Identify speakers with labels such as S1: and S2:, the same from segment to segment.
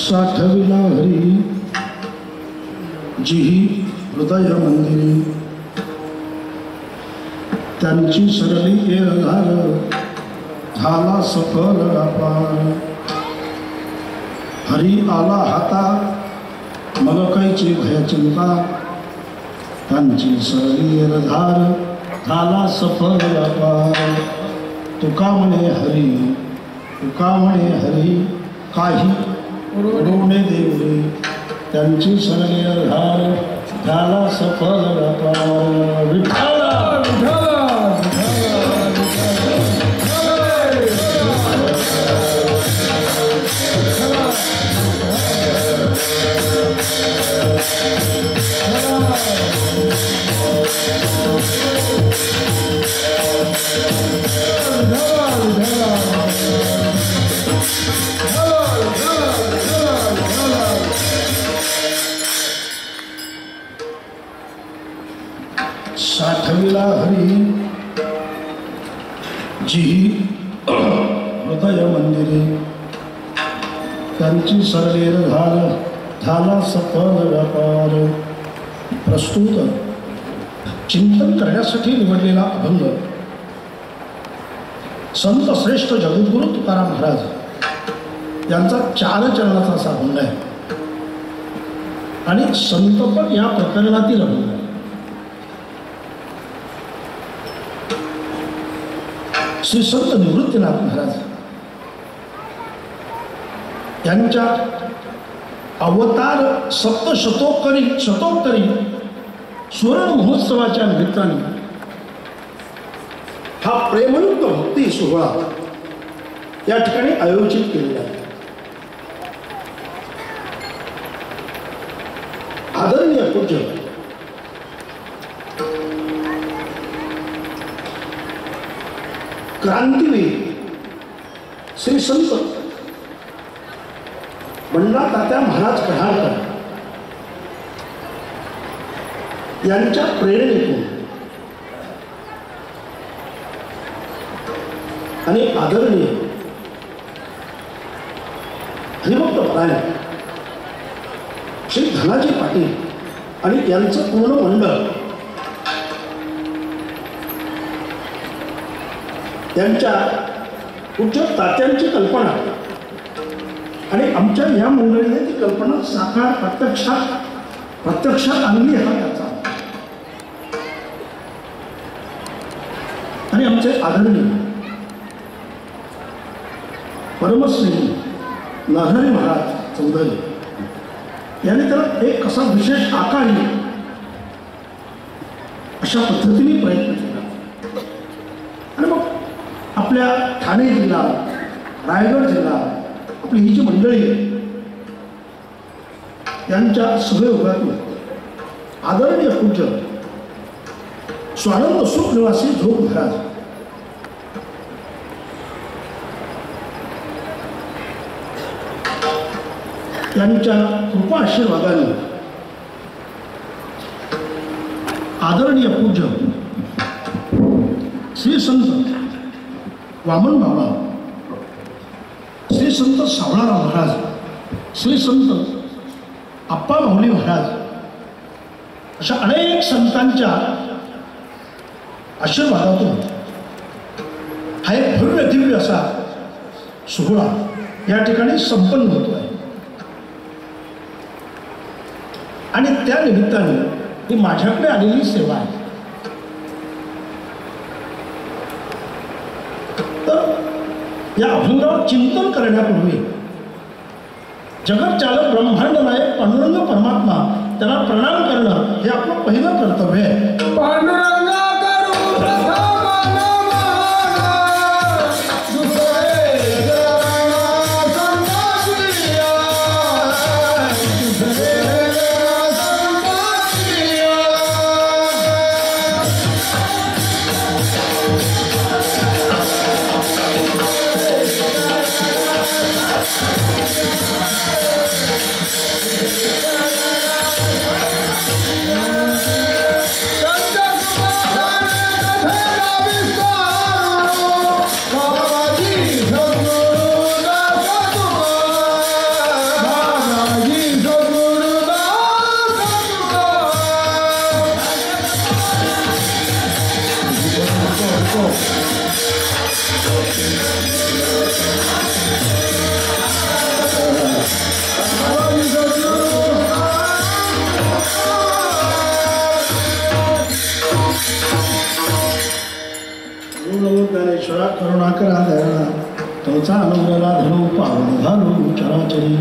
S1: साठविला हरी जिही हृदय मंदिरी, त्यांची सरली एरधार झाला सफल व्यापार. हरी आला हाता मग कैची भय चिंता, त्यांची सरली एरधार झाला सफल व्यापार. तुका म्हणे हरी, तुका म्हणे हरी, काही उडवणे देवरे, त्यांची सरली एरधार झाला सफल व्यापार. विठ्ठला विठ्ठला साठविला हरी जी हृदय मंदिरी, त्यांची सरलेर झाला सफल व्यापार. प्रस्तुत चिंतन करण्यासाठी निवडलेला अभंग संत श्रेष्ठ जगद्गुरु तुकाराम महाराज यांचा 4 चरणाचा असा अभंग आहे आणि संतपद या प्रकरणातील अभंग आहे. श्री संत निवृत्तीनाथ महाराज यांच्या अवतार सप्तशतोत्तरी सुवर्ण महोत्सवाच्या निमित्ताने हा प्रेमयुक्त भक्ती सोहळा या ठिकाणी आयोजित केलेला आहे. आदरणीय पूज्य क्रांतीवीर श्री संत बंडा तात्या महाराज कढाळकर यांच्या प्रेरणेतून आणि आदरणीय हरिभक्त परायण श्री धनाजी पाटील आणि यांचं पूर्ण मंडळ त्यांच्या पूज्य तात्यांची कल्पना आणि आमच्या या मंडळीने ती कल्पना साकार प्रत्यक्षात आणली हा त्याचा. आणि आमचे आदरणीय परमश्री नरहरी महाराज चौधरी यांनी त्याला एक कसा विशेष आकार येईल अशा पद्धतीने प्रयत्न केला. आणि मग आपल्या ठाणे जिल्हा, रायगड जिल्हा, आपली ही जी मंडळी आहे यांच्या सहयोगातून आदरणीय पूज्य स्वानंद सुख निवासी जोग महाराज यांच्या कृपा आशीर्वादाने आदरणीय पूज्य श्री संत वामन बाबा, श्री संत सावळाराम महाराज, श्री संत आप्पा माऊली महाराज अशा अनेक संतांच्या आशीर्वादातून हा एक भव्य दिव्य असा सोहळा या ठिकाणी संपन्न होतो आहे. आणि त्या निमित्ताने ही माझ्याकडे आलेली सेवा आहे. तर या अभंगावर चिंतन करण्यापूर्वी जगतचालक ब्रह्मांड नायक पांडुरंग परमात्मा त्यांना प्रणाम करणं हे आपलं पहिलं कर्तव्य आहे. पांडुरंग
S2: संत
S1: करुणाकरा दयाळा तोचा अनुग्रला धरू पावन घालू चराचरी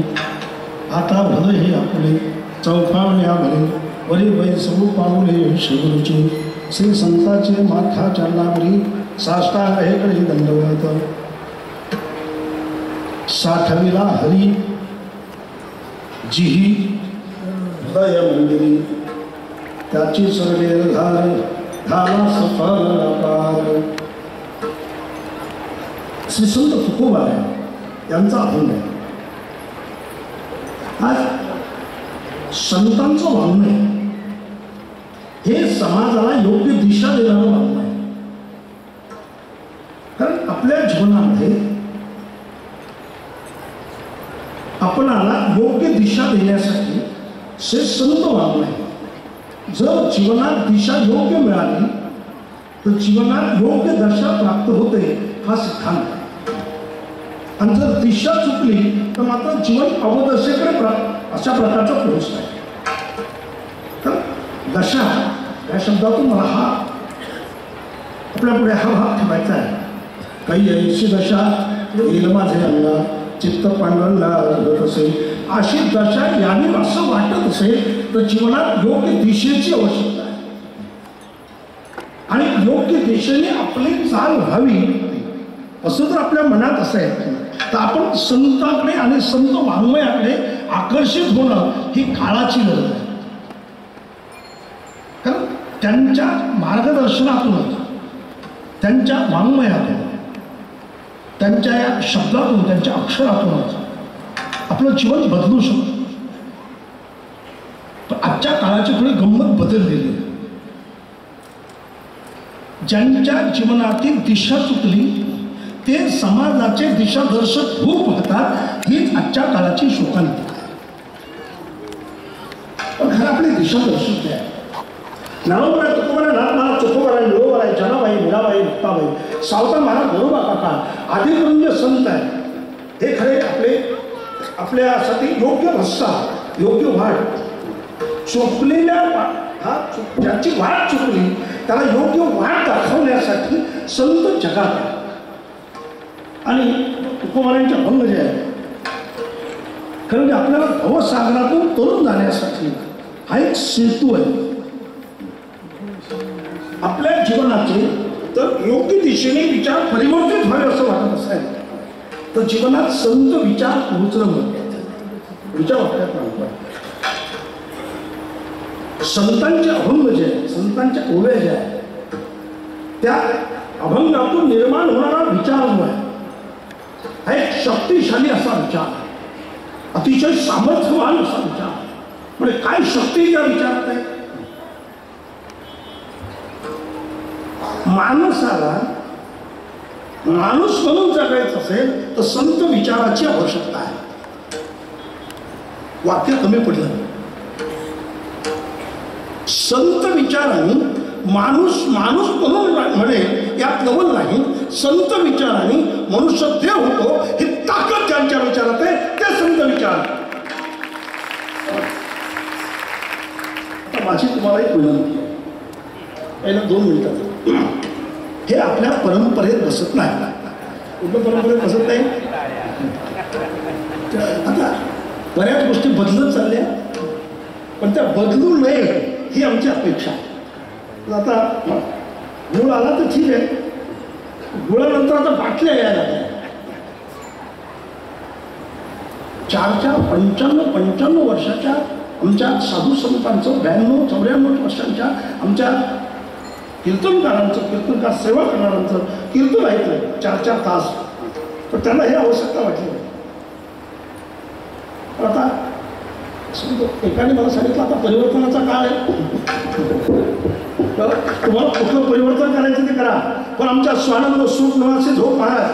S1: आता भले हे आपले चौफावण्या भले वरी वै सौ पाऊले शिवरुची श्री संताचे माथा चरणावरी साष्टांग हे कडे दंडवत साठविला हरी जिही हृदय मंदिरी त्याची सर्वे धार झाला सफल अपार श्री संत तुकोबा यांचा अभंग आहे. आज संतांचं वाङ्मय हे समाजाला योग्य दिशा देणारं वाङ्मय आहे. कारण आपल्या जीवनामध्ये आपणाला योग्य दिशा देण्यासाठी हे संत वाङ्मय आहे. जर जीवनात दिशा योग्य मिळाली तर जीवनात योग्य दशा प्राप्त होते हा सिद्धांत आहे. आणि जर दिशा चुकली तर मात्र जीवन अवदशेकडे अशा प्रकारचा प्रवेश आहे. तर दशा या शब्दातून मला हा आपल्या पुढे हा भाग ठेवायचा आहे. काही ऐशी दशा येईल माझे अंगा चित्त पांढरला होत असेल अशी दशा यावी असं वाटत असेल तर जीवनात योग्य दिशेची आवश्यकता आहे. आणि योग्य दिशेने आपली चाल व्हावी असं जर आपल्या मनात असेल तर आपण संतांकडे आणि संत वाङ्मयाकडे आकर्षित होणं ही काळाची गरज आहे. कारण त्यांच्या मार्गदर्शनातूनच त्यांच्या वाङ्मयातून त्यांच्या या शब्दातून त्यांच्या अक्षरातूनच आपलं जीवन बदलू शकतं. पण आजच्या काळाची थोडी गंमत बदललेली आहे. ज्यांच्या जीवनातील दिशा चुकली ते समाजाचे दिशादर्शक होऊ पाहतात हीच आजच्या काळाची शोकांतिका आहे. पण खरं आपली दिशादर्शक आहे. नावामुळे तुकोबारा नाथ महाराज चोखोबारा निळोबाराय जनाबाई मीराबाई मुक्ताबाई सावता महाराज गरोबा काका आदी करून जे संत आहेत हे खरे आपल्यासाठी योग्य रस्ता योग्य वाट चुकलेल्या ज्याची वाट चुकली त्याला योग्य वाट दाखवण्यासाठी संत जगात आहे. आणि तुकोबारांचे अभंग जे आहे खरं म्हणजे आपल्याला भवसागरातून तरुण जाण्यासाठी हा एक सेतू आहे. आपल्या जीवनाचे तर योग्य दिशेने विचार परिवर्तित व्हावे असं वाटत असेल तर जीवनात संत विचार पोहोचणं महत्वाचं. विचार वाटण्यात संतांचे अभंग जे आहे संतांच्या ओव्या ज्या आहेत त्या अभंगातून निर्माण होणारा विचार जो आहे हा एक शक्तिशाली असा विचार अतिशय सामर्थ्यवान असा विचार. म्हणजे काय शक्ती त्या विचारात आहे. माणसाला माणूस म्हणून जगायचं असेल तर संत विचाराची आवश्यकता आहे. वाक्य कमी पडलं. संत विचाराने माणूस माणूस म्हणून म्हणेल यात नवल नाही. संत विचाराने मनुष्य देव होतो ही ताकद ज्यांच्या विचारात आहे ते संत विचार. आता माझी तुम्हाला एक विनंती आहे. पहिला 2 मिनिटात हे आपल्या परंपरेत बसत नाही. कुठल्या परंपरेत बसत नाही. आता बऱ्याच गोष्टी बदलत चालल्या पण त्या बदलू नये ही आमची अपेक्षा. आता गुळ आला तर ठीक आहे. गुळानंतर आता बाटल्या यायला लागल्या. 45 वर्षाच्या आमच्या साधू संतांचं 92-94 वर्षांच्या आमच्या कीर्तनकारांचं कीर्तनकार सेवा करणाऱ्यांचं कीर्तन ऐकलं 4-4 तास. पण त्यांना ही आवश्यकता वाटली नाही. आता एकाने मला सांगितलं आता परिवर्तनाचा काळ आहे. तुम्हाला कुठलं परिवर्तन करायचं ते करा पण आमच्या स्वानंद सुख निवासी झोप महाराज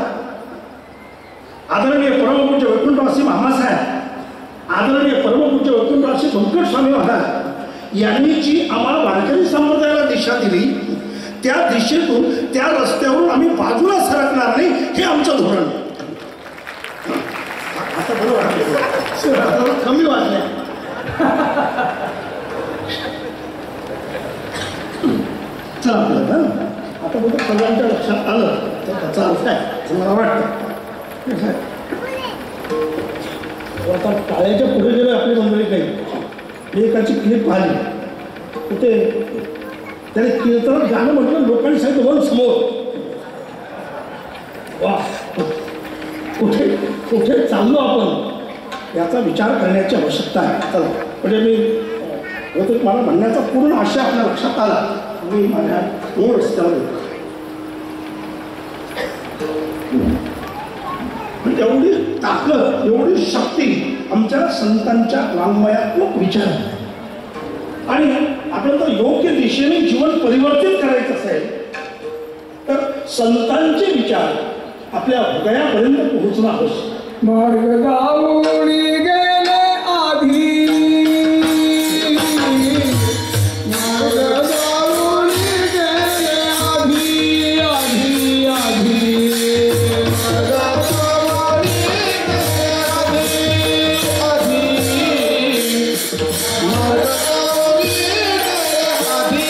S1: आदरणीय परमपूज्य वैकुंठवासी मामासाहेब आदरणीय परमपूज्य वैकुंठवासी व्यंकट स्वामी महाराज यांनी जी आम्हाला वारकरी संप्रदायाला दिशा दिली त्या दिशेतून त्या रस्त्यावरून आम्ही बाजूला सरकणार नाही हे आमचं धोरण. आता बरं वाटलं कमी वाटलं. चला आपलं आता बघा सगळ्यांच्या लक्षात आलं तर त्याचा अर्थ आहे मला वाटतं. आता टाळ्याच्या पुढे गेलं आपली मंडळी काही. मी एकाची क्लिप पाहिली, कुठे त्याने कीर्तनात गाणं म्हटलं, लोकांनी सांगितलं वन समोर. वा, कुठे कुठे चाललो आपण याचा विचार करण्याची आवश्यकता आहे. चला, म्हणजे मी मला म्हणण्याचा पूर्ण आशय आपल्या लक्षात आला. मी माझ्या मूळ रस्त्यावर एवढी ताकद, एवढी शक्ती आमच्या संतांच्या वाङ्मयात्मक विचार. आणि आपल्याला जर योग्य दिशेने जीवन परिवर्तित करायचं असेल तर संतांचे विचार आपल्या हृदयापर्यंत पोहोचणं आवश्यक.
S2: मार्ग गावडी गेले आधी, मार्ग गावडी गेले आधी, आधी आधी मार्ग गावडी गेले आधी, आधी मार्ग गावडी गेले आधी.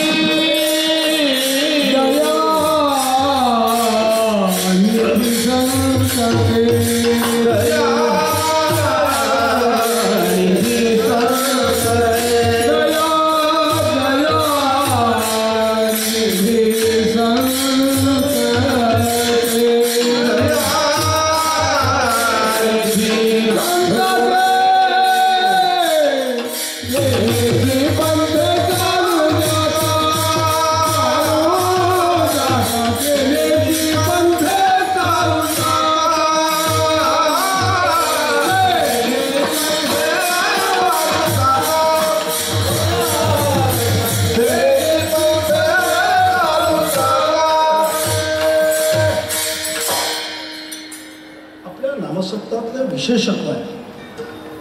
S1: विशेषत्व आहे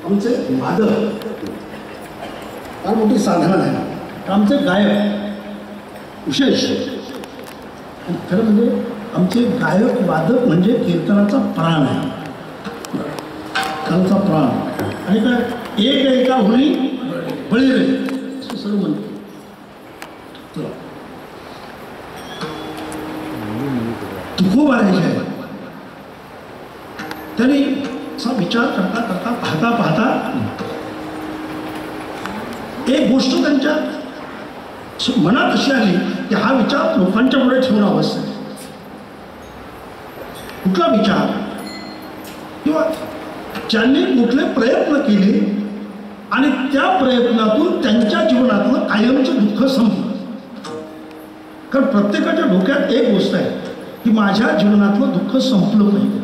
S1: आमचे वादक, फार मोठी साधनं आहे. आमचे गायक विशेष. खरं म्हणजे आमचे गायक वादक म्हणजे कीर्तनाचा प्राण आहे, कीर्तनाचा प्राण. आणि काय एक एका होळी बळी रे असं सर्व म्हणतो. तुकोबारायचे आहे. तरी असा विचार करता करता पाहता पाहता एक गोष्ट त्यांच्या मनात अशी आली की हा विचार लोकांच्या पुढे ठेवणं आवश्यक. कुठला विचार किंवा ज्यांनी कुठले प्रयत्न केले आणि त्या प्रयत्नातून त्यांच्या जीवनातलं कायमचं दुःख संपलं. कारण प्रत्येकाच्या डोक्यात एक गोष्ट आहे की माझ्या जीवनातलं दुःख संपलं पाहिजे,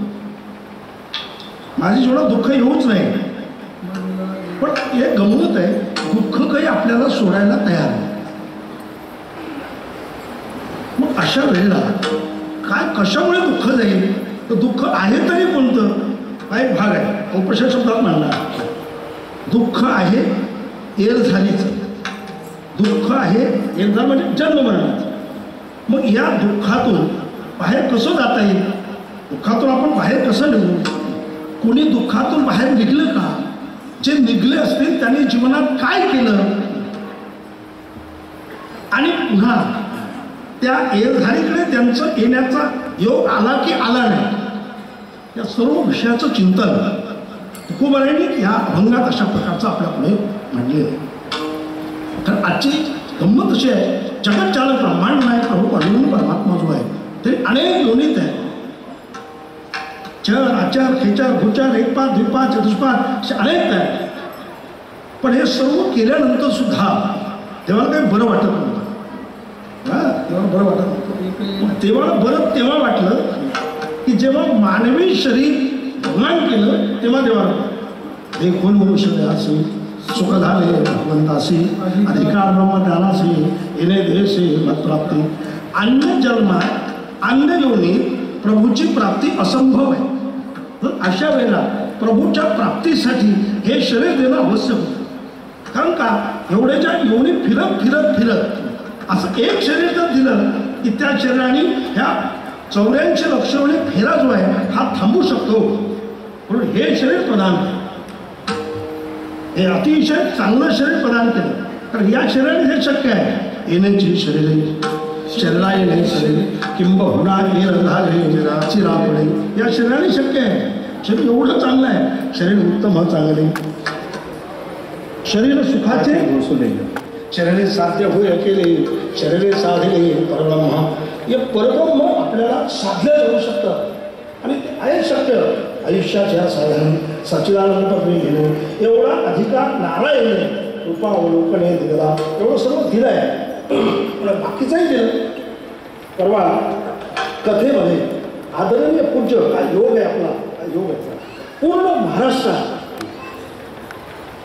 S1: माझ्या जीवनात दुःख येऊच नाही. पण हे गंमत आहे, दुःख काही आपल्याला सोडायला तयार नाही. मग अशा वेळेला काय कशामुळे दुःख जाईल, तर दुःख आहे तरी कोणतं, हा एक भाग आहे. औपचारिक शब्दात म्हणणार दुःख आहे येरझालीचं, दुःख आहे येरझाल म्हणजे जन्ममरणाचं. मग या दुःखातून बाहेर कसं जाता येईल, दुःखातून आपण बाहेर कसं निघू. कोणी दुःखातून बाहेर निघलं का, जे निघले असतील त्यांनी जीवनात काय केलं, आणि पुन्हा त्या येरझालीकडे त्यांचं येण्याचा योग आला की आला नाही, या सर्व विषयाचं चिंतन तुकोबारायांनी या अभंगात अशा प्रकारचं आपल्या पुढे मांडले. तर आजची गंमत अशी आहे, जगत चालक ब्रह्मांड नायक प्रभू परमात्मा जो आहे ते अनेक योनीत आहे. चर आचार खेचार भूचार एकपात द्विपात चतुष्पात असे अनेक आहेत. पण हे सर्व केल्यानंतर सुद्धा देवाला काही बरं वाटत नव्हतं. देवाला बरं वाटत नव्हतं. देवाला बरं तेव्हा वाटलं की जेव्हा मानवी शरीर भगवान केलं तेव्हा देवाला देखून मनुष्य असे सुख झाले भगवंतासी अधिकार ब्रह्म ज्ञानासी येणे देशी मत्प्राप्ती. अन्य जन्मात अन्य योनी प्रभूची प्राप्ती असंभव आहे. तर अशा वेळेला प्रभूच्या प्राप्तीसाठी हे शरीर देणं आवश्यक होतं. कारण का एवढ्याच्या योनी फिरत फिरत फिरत असं एक शरीर जर दिलं की त्या शरीराने ह्या 84 लक्षणे फेरा जो आहे हा थांबू शकतो. म्हणून हे शरीर प्रदान केलं, हे अतिशय चांगलं शरीर प्रदान केलं. तर या शरीराने हे शक्य आहे. येण्याची शरीर शरीराने नाही शरीर किंबहुना चिरापणे या शरीराने शक्य आहे. शरीर एवढं चांगलं आहे, शरीर उत्तम चांगले शरीर सुखाचे शरीरे साध्य होय केले शरीरे साधले परब्रह्म. हे परब्रह्म आपल्याला साधलं जाऊ शकतं आणि ते आहे शक्य. आयुष्याच्या साधन सच्चिदानंद पत्नी घेणे एवढा अधिकार नारायण कृपावलोकने दिला, एवढं सर्व दिलं आहे. बाकीचंही दिलं. परवा कथेमध्ये आदरणीय पूज्य काय योग आहे आपला, काय योग आहे पूर्ण महाराष्ट्रात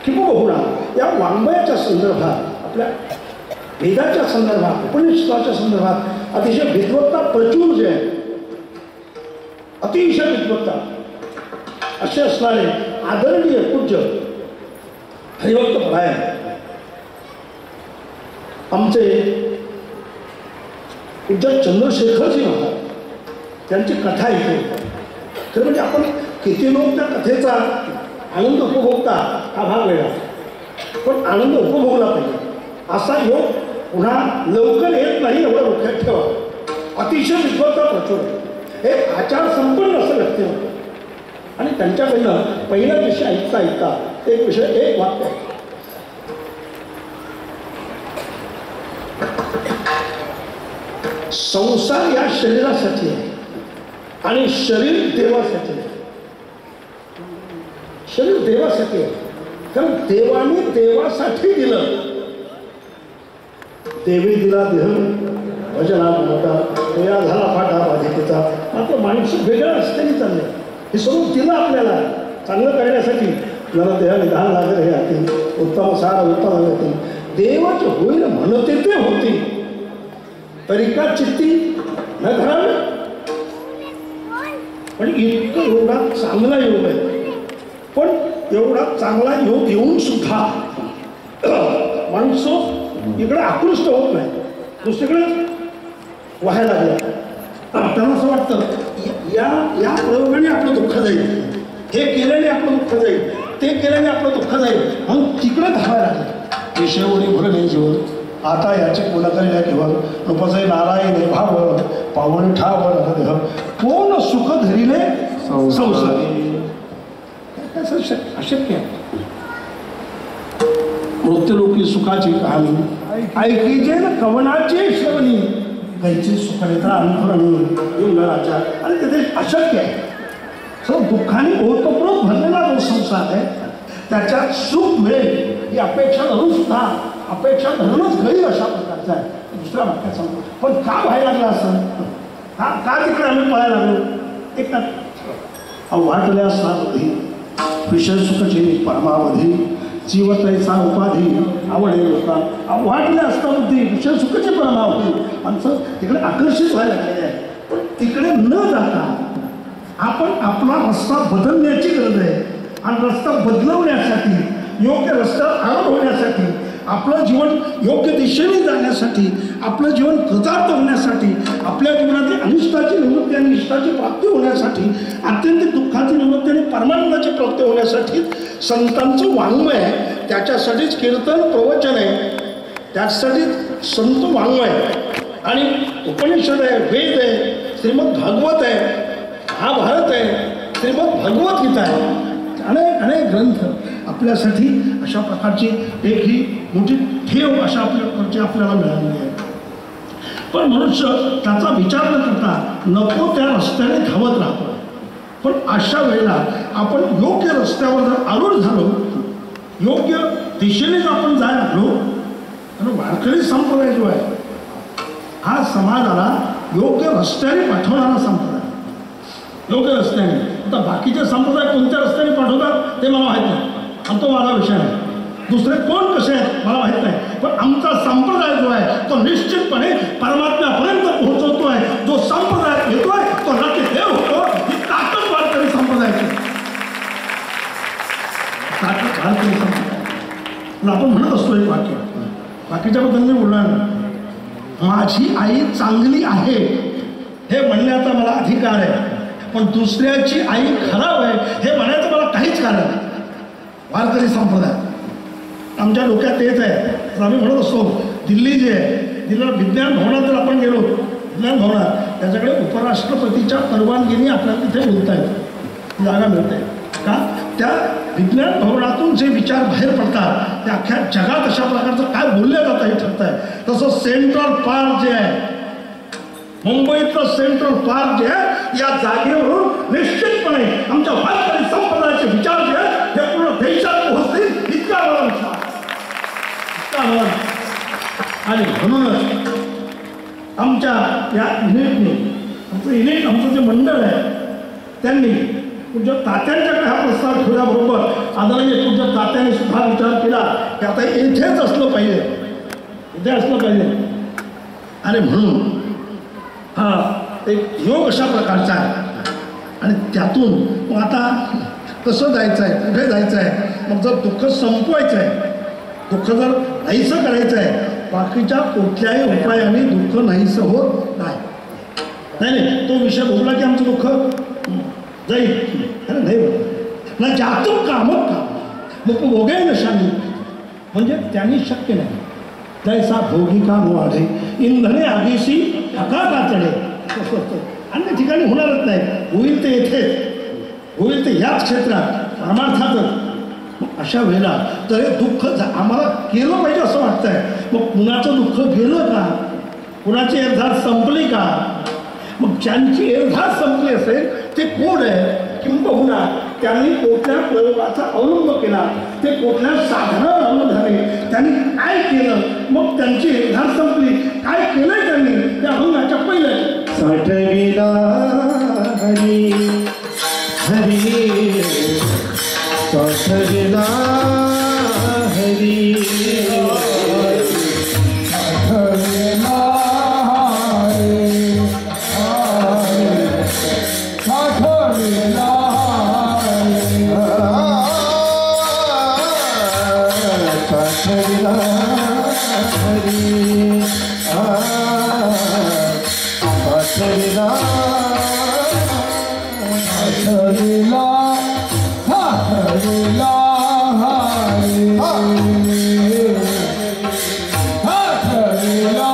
S1: किंबहुना या वाङ्मयाच्या संदर्भात आपल्या वेदाच्या संदर्भात उपनिषदाच्या संदर्भात अतिशय विद्वत्ता प्रचूर जे आहे, अतिशय विद्वत्ता असे असणारे आदरणीय पूज्य हरिभक्त परायण आमचे पूज्य चंद्रशेखरजी महाराज त्यांची कथा ऐकते. खरं म्हणजे आपण किती लोक त्या कथेचा आनंद उपभोगता हा भाग वेगळा, पण आनंद उपभोगला पाहिजे. असा योग पुन्हा लवकर येत नाही एवढं लक्षात ठेवा. अतिशय विद्वत्ता प्रचुर हे आचार संपन्न असं व्यक्ती होतं आणि त्यांच्याकडनं पहिल्या विषय ऐकता ऐकता एक विषय एक वाक्य आहे. संसार या शरीरासाठी आहे आणि शरीर देवासाठी आहे. शरीर देवासाठी आहे कारण देवाने देवासाठी दिलं. देवी दिला देह भजना मोठा देया झाला फाटा बाधिकेचा. मात्र माणूस वेगळं रस्त्याने चालले. हे स्वरूप दिलं आपल्याला चांगलं करण्यासाठी. मला देह निधान लागेल हे आतील उत्तम सार उत्तम येतील देवाचे होईल म्हणते ते होते तरी का चित्ती न धरावे. पण इतकं एवढा चांगला योग आहे, पण एवढा चांगला योग येऊन सुद्धा माणसं इकडे आकृष्ट होत नाही, दुसरीकडे व्हायला लागलं. त्यांना असं वाटतं या या प्रयोगाने आपलं दुःख जाईल, हे केल्याने आपलं दुःख जाईल, ते केल्याने आपलं दुःख जाईल म्हणून तिकडे धावायला लागलं. विषयवणी भरणे जीवन आता याचे कोणाकडे घेऊन रूपाचे नारायण भाव पावन ठाव देह कोण सुख धरिले संसारी. अशक्य आहे. मृत्यूलोकी सुखाची कहाणी ऐकीचे ना कवनाचे श्रवणी कैचे सुख नेत्रा अनुकरणी युगराच्या आणि तिथे अशक्य आहे. सो दुःखाने ओतप्रोत भरलेला जो संसार आहे त्याच्यात सुख मिळेल ही अपेक्षा धरून सुद्धा अपेक्षा धरूनच गरीब अशा प्रकारचा आहे. दुसऱ्या वाक्यात सांगतो पण का व्हायला लागला असं, का तिकडे आम्ही पळायला लागलो. एक वाटल्या साधी विषय सुखचे परमावधी जीवताईचा उपाधी आवडे होता. वाटल्या असता बुद्धी विषय सुखचे परमावधी माणसं तिकडे आकर्षित व्हायला लागलेले आहे. पण तिकडे न जाता आपण आपला रस्ता बदलण्याची गरज आहे आणि रस्ता बदलवण्यासाठी योग्य रस्त्यावर आरोप होण्यासाठी आपलं जीवन योग्य दिशेने जाण्यासाठी आपलं जीवन कृतार्थ होण्यासाठी आपल्या जीवनातील अनिष्टाची निवृत्ती आणि इष्टाची प्राप्ती होण्यासाठी अत्यंत दुःखाची निवृत्ती आणि परमानंदाची प्राप्ती होण्यासाठी संतांचं वाङ्मय आहे. त्याच्यासाठीच कीर्तन प्रवचन आहे, त्याच्यासाठीच संत वाङ्मय आणि उपनिषद आहे, वेद आहे, श्रीमद भागवत आहे, महाभारत आहे, श्रीमद भगवत गीता आहे. अनेक अनेक ग्रंथ आपल्यासाठी अशा प्रकारची एक ही मोठी ठेव अशा आपल्याला मिळालेली आहे. पण मनुष्य त्याचा विचार न करता नको त्या रस्त्याने धावत राहतो. पण अशा वेळेला आपण योग्य रस्त्यावर जर आरूढ झालो, योग्य दिशेनेच आपण जायला लागलो, तर वारकरी संप्रदाय जो आहे हा समाजाला योग्य रस्त्याने पाठवणारा संप्रदाय. योग्य रस्त्याने. आता बाकीचे संप्रदाय कोणत्या रस्त्याने पाठवतात ते मला माहीत नाही, आणि तो माझा विषय नाही. दुसरे कोण कसे आहेत मला माहीत नाही, पण आमचा संप्रदाय जो आहे तो निश्चितपणे परमात्म्यापर्यंत पोहोचवतोय. जो संप्रदाय येतोय तो नक्की देव होतो. ही ताकद वारकरी संप्रदायाची, ताकद वारकरी संप्रदाय. आपण म्हणत असतो एक वाक्य, बाकीच्याबद्दल मी बोलणार नाही. माझी आई चांगली आहे हे म्हणण्याचा मला अधिकार आहे, पण दुसऱ्याची आई खराब आहे हे म्हणायचं मला काहीच कारण नाही. वारकरी संप्रदाय आमच्या डोक्यात तेच आहे. आम्ही म्हणत असतो दिल्ली जे आहे दिलं. विज्ञान भवनात जर आपण गेलो, विज्ञान भवनात त्याच्याकडे उपराष्ट्रपतीच्या परवानगीने आपल्याला तिथे बोलता येतं, जागा मिळते. का? त्या विज्ञान भवनातून जे विचार बाहेर पडतात ते अख्ख्या जगात अशा प्रकारचं काय बोललं जातं हे ठरत आहे. तसं सेंट्रल पार्क जे आहे, मुंबईतलं सेंट्रल पार्क जे आहे, या जागेवरून निश्चितपणे आमच्या वारकरी संप्रदायाचे विचार जे आहेत हे पूर्ण देशात पोहोचतील इतका मला विश्वास, इतका मला. आणि म्हणूनच आमच्या या युनिटने, आमचं युनिट, आमचं जे मंडळ आहे, त्यांनी तुमच्या तात्यांच्याकडे हा प्रस्ताव ठेवल्याबरोबर आदरणीय तुमच्या तात्याने सुद्धा विचार केला की आता इथेच असलं पाहिजे, इथे असलं पाहिजे. आणि म्हणून हा एक योग अशा प्रकारचा आहे. आणि त्यातून मग आता कसं जायचं आहे, कुठे जायचं आहे, मग जर दुःख संपवायचं आहे, दुःख जर नाहीसं करायचं आहे, बाकीच्या कुठल्याही उपायाने दुःख नाहीसं होत नाही. नाही तो विषय बोलला की आमचं दुःख जाईल, अरे नाही बघ ना, ज्यातून कामं काम मग भोगे नशानी, म्हणजे त्यांनी शक्य नाही. जैसा भोगी काम वाढे इंधने आगीशी हकाका चढे, अन्य ठिकाणी होणारच नाही. होईल ते येथेच, होईल ते याच क्षेत्रात परमार्थातच. अशा वेळेला तर हे दुःख आम्हाला केलं पाहिजे असं वाटतंय. मग कुणाचं दुःख गेलं का, कुणाची एरझार संपली का? मग ज्यांची एरझार संपली असेल ते कोण आहे, किंबहुना त्यांनी कुठल्या प्रयोगाचा अवलंब केला, ते कुठल्या साधनावर अवलंबले, त्यांनी काय केलं, मग त्यांची एरझार संपली, काय केलंय त्यांनी त्या अभंगाच्या पहिल्या
S2: साठविला हरी हरी, साठविला हरी, साठविला हरी, साठविला हरी, साठविला हरी, साठविला साठविला साठविला हरी, साठविला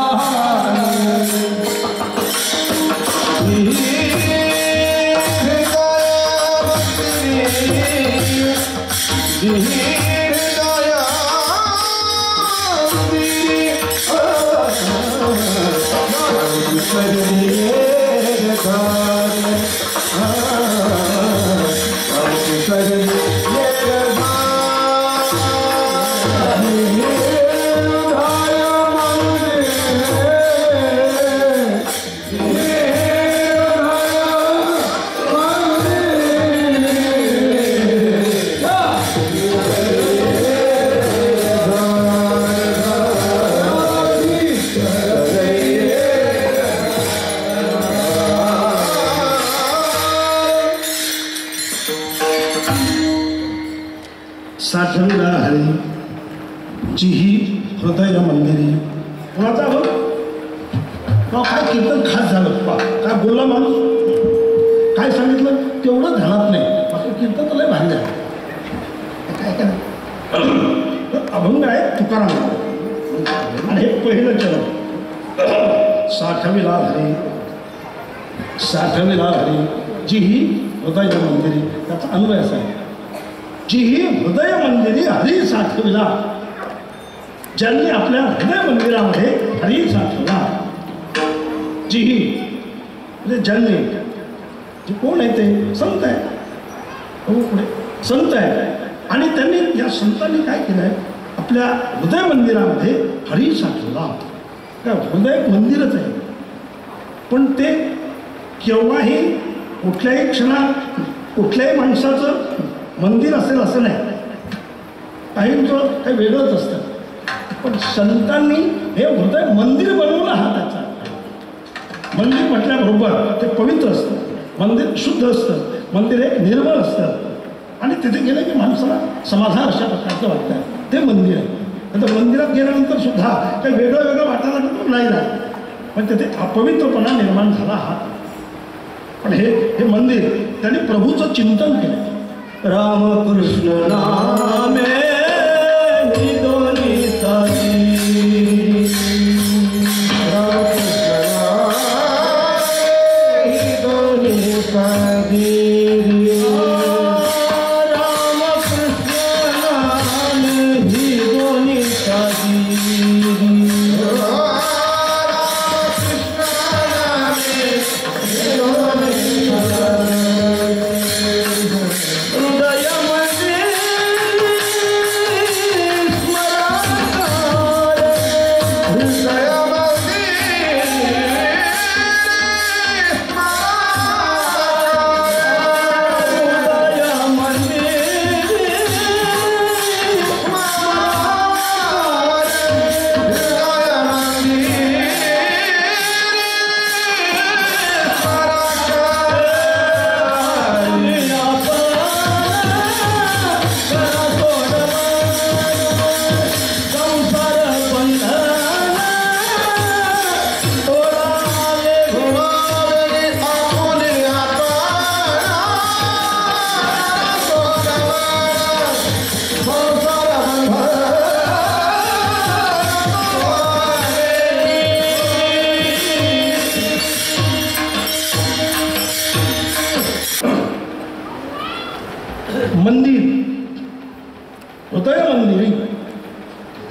S1: साठविला हरी जिही हृदय मंदिरी. कोणाचा बघ काय कीर्तन खास झालं, काय बोलला माणूस, काय सांगितलं तेवढं ध्यानात नाही, बाकी कीर्तन तर लय भारी झालं. काय काय अभंग आहे तुकाराम आणि हे पहिलं चरण. साठविला हरी, साठविला हरी जिही हृदय मंदिरी, त्याचा अन्वय असा आहे, जिही हृदय मंदिरी हरी साठविला, ज्यांनी आपल्या हृदय मंदिरामध्ये हरी साठवला. जिही म्हणजे ज्यांनी, जे कोण आहे ते संत आहे, हो पुढे संत आहे, आणि त्यांनी या संतांनी काय केलं आहे, आपल्या हृदय मंदिरामध्ये हरी साठवला. काय हृदय मंदिरच आहे, पण ते केव्हाही कुठल्याही क्षणात कुठल्याही माणसाचं मंदिर असेल असं नाही, काहींचं काही वेगळंच असतं. पण संतांनी हे हृदय मंदिर बनवलं. हा त्याचा मंदिर म्हटल्याबरोबर ते पवित्र असतं, मंदिर शुद्ध असतं, मंदिर एक निर्मळ असतं, आणि तिथे गेलं की माणसाला समाधान अशा प्रकारचं वाटतं, ते मंदिर आहे. आता मंदिरात गेल्यानंतर सुद्धा काही वेगळं वेगळं वाटायला लागतं नाही ना, पण तिथे अपवित्रपणा निर्माण झाला हा. पण हे मंदिर त्यांनी प्रभूचं चिंतन केलं. रामकृष्ण नामे दोन्ही साथी,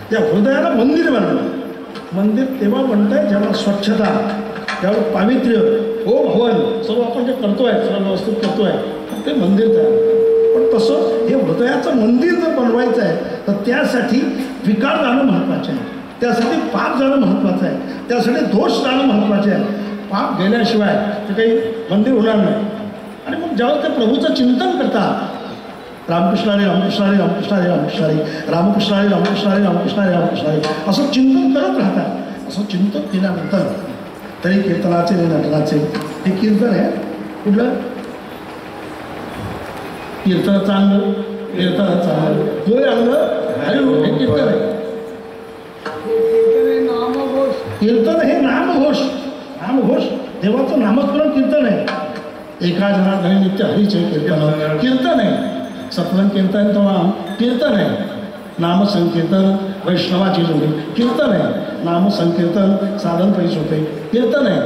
S1: त्या हृदयाला मंदिर बनवलं. मंदिर तेव्हा बनतंय जेव्हा स्वच्छता, जेव्हा पावित्र्य, ओम हवन सर्व आपण जे करतोय, सर्व व्यवस्थित करतोय, ते मंदिर तयार. पण तसं हे हृदयाचं मंदिर जर बनवायचं आहे तर त्यासाठी विकार जाणं महत्त्वाचं आहे, त्यासाठी पाप जाणं महत्त्वाचं आहे, त्यासाठी दोष जाणं महत्त्वाचे आहे. पाप गेल्याशिवाय ते काही मंदिर होणार नाही. आणि मग जेव्हा ते प्रभूचं चिंतन करतात, रामकृष्ण हरी रामकृष्ण हरी रामकृष्ण हरी रामकृष्ण हरी रामकृष्ण हरी रामकृष्ण हरी रामकृष्ण हरी रामकृष्ण हरी असं चिंतन करत राहतात. असं चिंतन केल्यानंतर तरी कीर्तनाचे नटनाचे हे कीर्तन आहे. कुठलं कीर्तनाचं अंग, कीर्तनाचं अंग होय अंग हरिओम हे कीर्तन आहे. कीर्तन हे नामघोष, नामघोष देवाचं नामस्मरण कीर्तन आहे. एका जनार्दनी नित्य हरीचे कीर्तन कीर्तन आहे. सत्वन कीर्तन किंवा कीर्तन आहे. नामसंकीर्तन वैष्णवाची जोडी कीर्तन आहे. नामसंकीर्तन साधन पैसे होते कीर्तन आहे.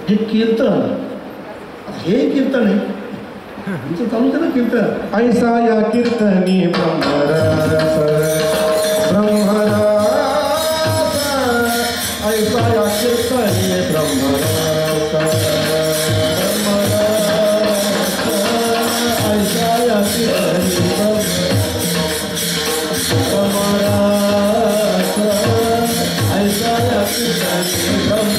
S1: हे कीर्तन, हे कीर्तन आहे. तुमचं चालू आहे ना कीर्तन.
S2: ऐसा या कीर्तनी ब्रह्मरस ब्रह्मरस ऐसा या कीर्तनी ब्रह्मरस ऐसा या कीर्तनी ब्रह्मरस ऐसा या कीर्तनी ब्रह्मरस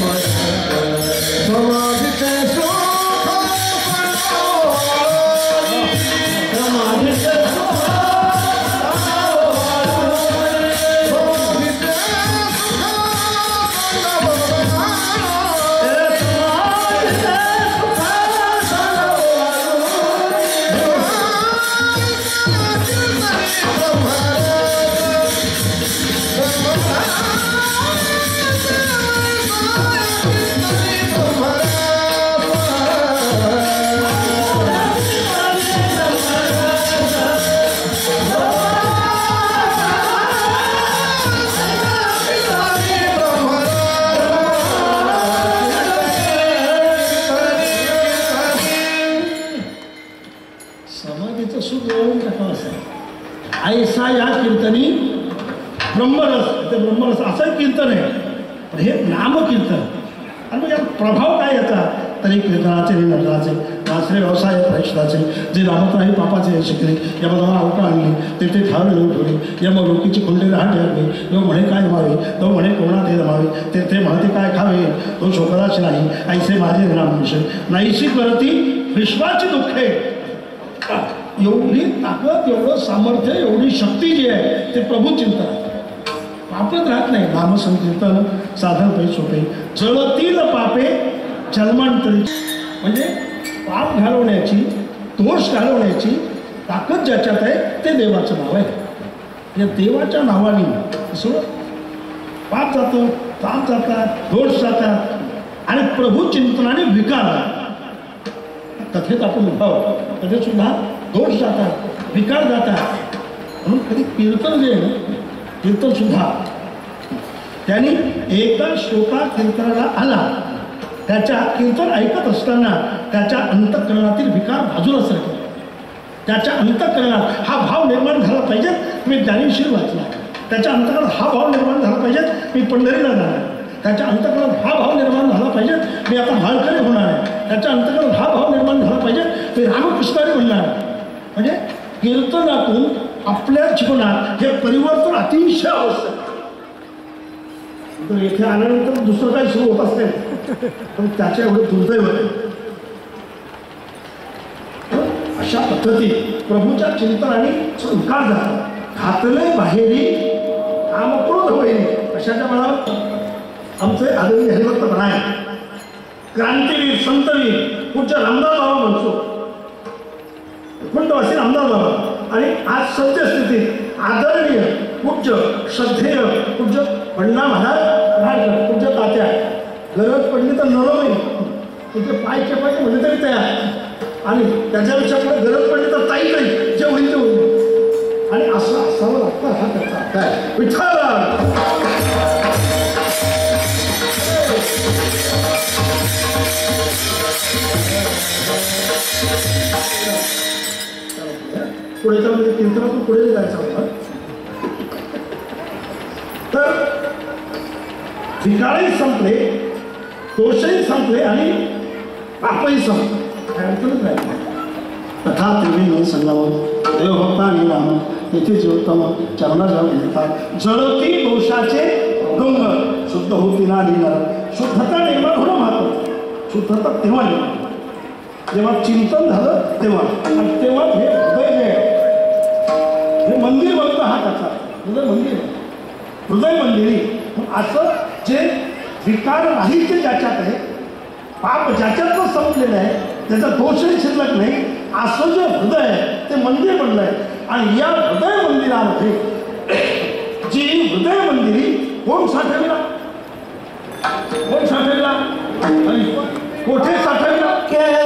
S2: समाधिते
S1: ऐसा या कीर्तनी ब्रह्मरस, ते ब्रह्मरस असं कीर्तन आहे. पण हे नामकीर्तन. आणि मग यात प्रभाव काय याचा? तरी कीर्तनाचे नटनाचे वासरे व्यवसाय प्रयत्नाचे जे रामत्राही पापाचे शिकले यमदोना अवका आणली ते ठावे लोक ठेवले यम लोकीची खुंडे राहा ठेवले तो म्हणे काय व्हावे तो म्हणे कोणा ते रमावे ते म्हणते काय खावे तो शोकराच नाही ऐसे माझे नाम विषय नाहीशी करती विश्वाची दुःखे. एवढी ताकद, एवढं सामर्थ्य, एवढी शक्ती जी आहे ते प्रभू चिंतन पापत राहत नाही. नामसंकीर्तन साधन पैसे सोपे जळतील पापे जन्मांतरी. म्हणजे पाप घालवण्याची, दोष घालवण्याची ताकद ज्याच्यात आहे ते देवाचं नाव आहे. या देवाच्या नावाने सगळं पाप जातं, ताप जातात, दोष जातात आणि प्रभू चिंतनाने विकार. कथेत आपण उभाव कधी सुद्धा दोष जातात, विकार जातात. म्हणून कधी कीर्तन जे आहे कीर्तन सुद्धा त्यांनी एका श्लोका कीर्तनाला आला त्याच्या कीर्तन ऐकत असताना त्याच्या अंतःकरणातील विकार बाजूला सरकले. त्याच्या अंतःकरणात हा भाव निर्माण झाला पाहिजे मी ज्ञानेश्वर वाचला, त्याच्या अंतःकरणात हा भाव निर्माण झाला पाहिजे मी पंढरीला जाणार, त्याच्या अंतःकरणात हा भाव निर्माण झाला पाहिजे मी आता माळकरी होणार आहे, त्याच्या अंतःकरणात हा भाव निर्माण झाला पाहिजे मी रामकृष्णारी म्हणणार आहे. म्हणजे कीर्तनातून आपल्या जीवनात हे परिवर्तन अतिशय आवश्यक. तर येथे आल्यानंतर दुसरं काही सुरू होत असते पण त्याच्या एवढे दुर्दैव आहे. अशा पद्धती प्रभूच्या चिंतनाने विकार जातात. घातले बाहेरी कामक्रोध होईल अशाच्या मला आमचे आदरणीय हरिभक्त बनाय क्रांतीवीर संतवीर पूज्य रामदास बाबा म्हणतो कुंडवासी रामदास बाबा आणि आज सत्यस्थितीत आदरणीय पूज्य श्रद्धेय पूज्य बंडा महाराज पूज्य तात्या गरज पडली तर नरमही तुझे पाय चपाचे म्हणजे तरी तयार आणि त्याच्यापेक्षा पुढे गरज पडली तर ताई नाही जे होईल ते होईल आणि असं असावं लागतं. हा त्याचा काय विठ्ठल पुढे तर म्हणजे कीर्तनातून पुढे जायचं होतं. तर ठिकाणही संपले, दोषही संपले आणि पापही संपले. काय अडचणच राहिली. तथा त्रिवेणी संगम देवभक्ता आणि राम येथे जीवोत्तम चरणाजवळ घेतात. जळती दोषाचे डोंग शुद्ध होती ना लिहिणार. शुद्धता निर्माण होणं महत्वाचं. शुद्धता तेव्हा निर्माण जेव्हा चिंतन झालं तेव्हा, आणि तेव्हा हे हृदय जे आहे हे मंदिर बनतं. हा त्याचा हृदय मंदिर, हृदय मंदिरी. असं जे विकार नाही ते ज्याच्यात आहे, पाप ज्याच्यातच संपलेलं आहे, त्याचा दोषही शिल्लक नाही, असं जे हृदय आहे ते मंदिर बनलं आहे. आणि या हृदय मंदिरामध्ये जी हृदय मंदिरी कोण साठवला, कोण साठवला आणि कोठे साठवला केला.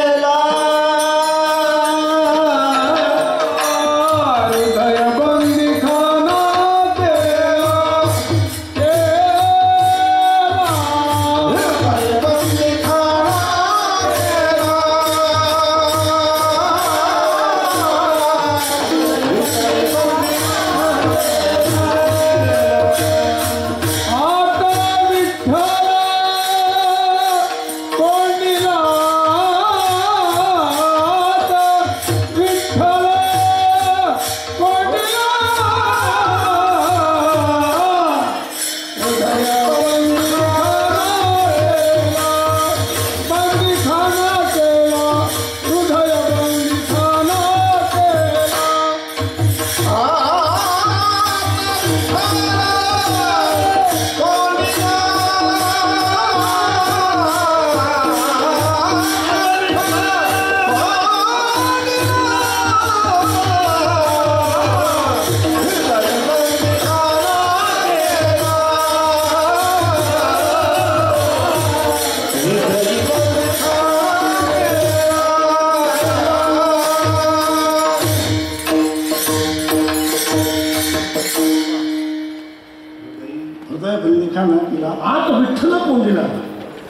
S1: आत विठ्ठल कोंडीला.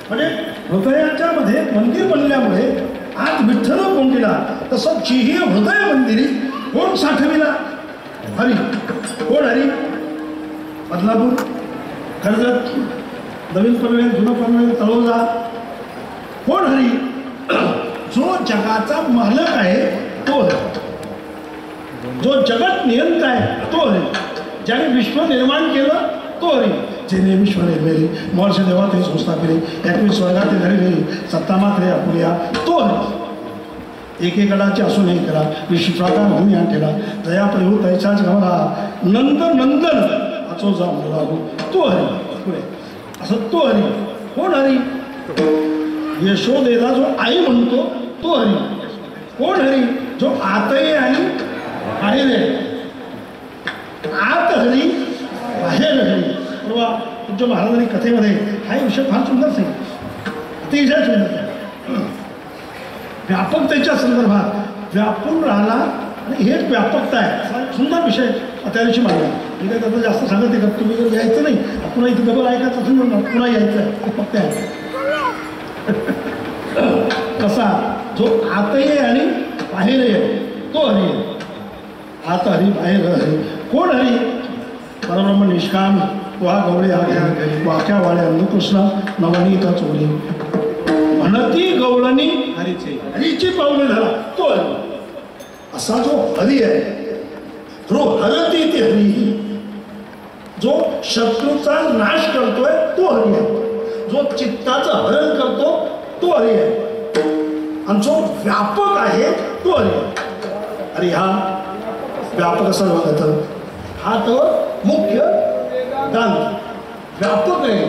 S1: म्हणजे हृदयाच्या मध्ये मंदिर बनल्यामुळे आत विठ्ठल कोंडीला. तसं जीही हृदय मंदिरी कोण साठविला? हरी. कोण हरी? बदलापूर, कर्जत, नवीन पनवेल, जुनं पनवेल, तळोजा. कोण हरी? जो जगाचा मालक आहे तो हरी, जो जगत नियंत आहे तो हरी, ज्याने विश्व निर्माण केलं तो हरी. जेणे विश्व निर्मिली महर्षी देवा ते संस्था केली, 21 स्वर्गात घरी गेली, सत्ता मात्रे अपुर्या तो हरी. एकेकडाची असून एक करा, विश्वप्राकार म्हणून या ठेला, दया प्रभू तैसाच गमला, नंद नंदन अचो जा लागू तो हरी. पुढे असं तो हरी. कोण हरी? यशोदेला जो आई म्हणतो तो हरी. कोण हरी? जो आतही आणि बाहेर आहे. आत हरी, बाहेर हरी. परवा तुमच्या महाराजांनी कथेमध्ये हा विषय फार सुंदर सांगितला, अतिशय सुंदर. व्यापकतेच्या संदर्भात व्यापून राहिला आणि हेच व्यापकता आहे. सुंदर विषय त्या दिवशी मांडला. मी काय त्याचं जास्त सांगत आहे का, तुम्ही जर यायचं नाही, पुन्हा इथे डबल ऐकायचं असेल ना, पुन्हा यायचं आहे फक्त आहे. कसा? जो आतही आहे आणि बाहेरही आहे तो हरी आहे. आत हरी, बाहेर हरी. कोण हरी? परब्रह्म निष्काम वा गवळे आग्या वाक्या वाड्या अनुकृष्ण नवनीत चोरी म्हणती गवळणी हरीचे, हरीची पावले झाला तो हरी. असा जो हरी आहे, जो हरती ते हरी, जो शत्रूचा नाश करतोय तो हरी आहे, जो चित्ताचं हरण करतो तो हरी आहे, आणि जो व्यापक आहे तो हरी आहे. हरी हा व्यापक असा बघत, हा तर मुख्य दान व्यापक आहे.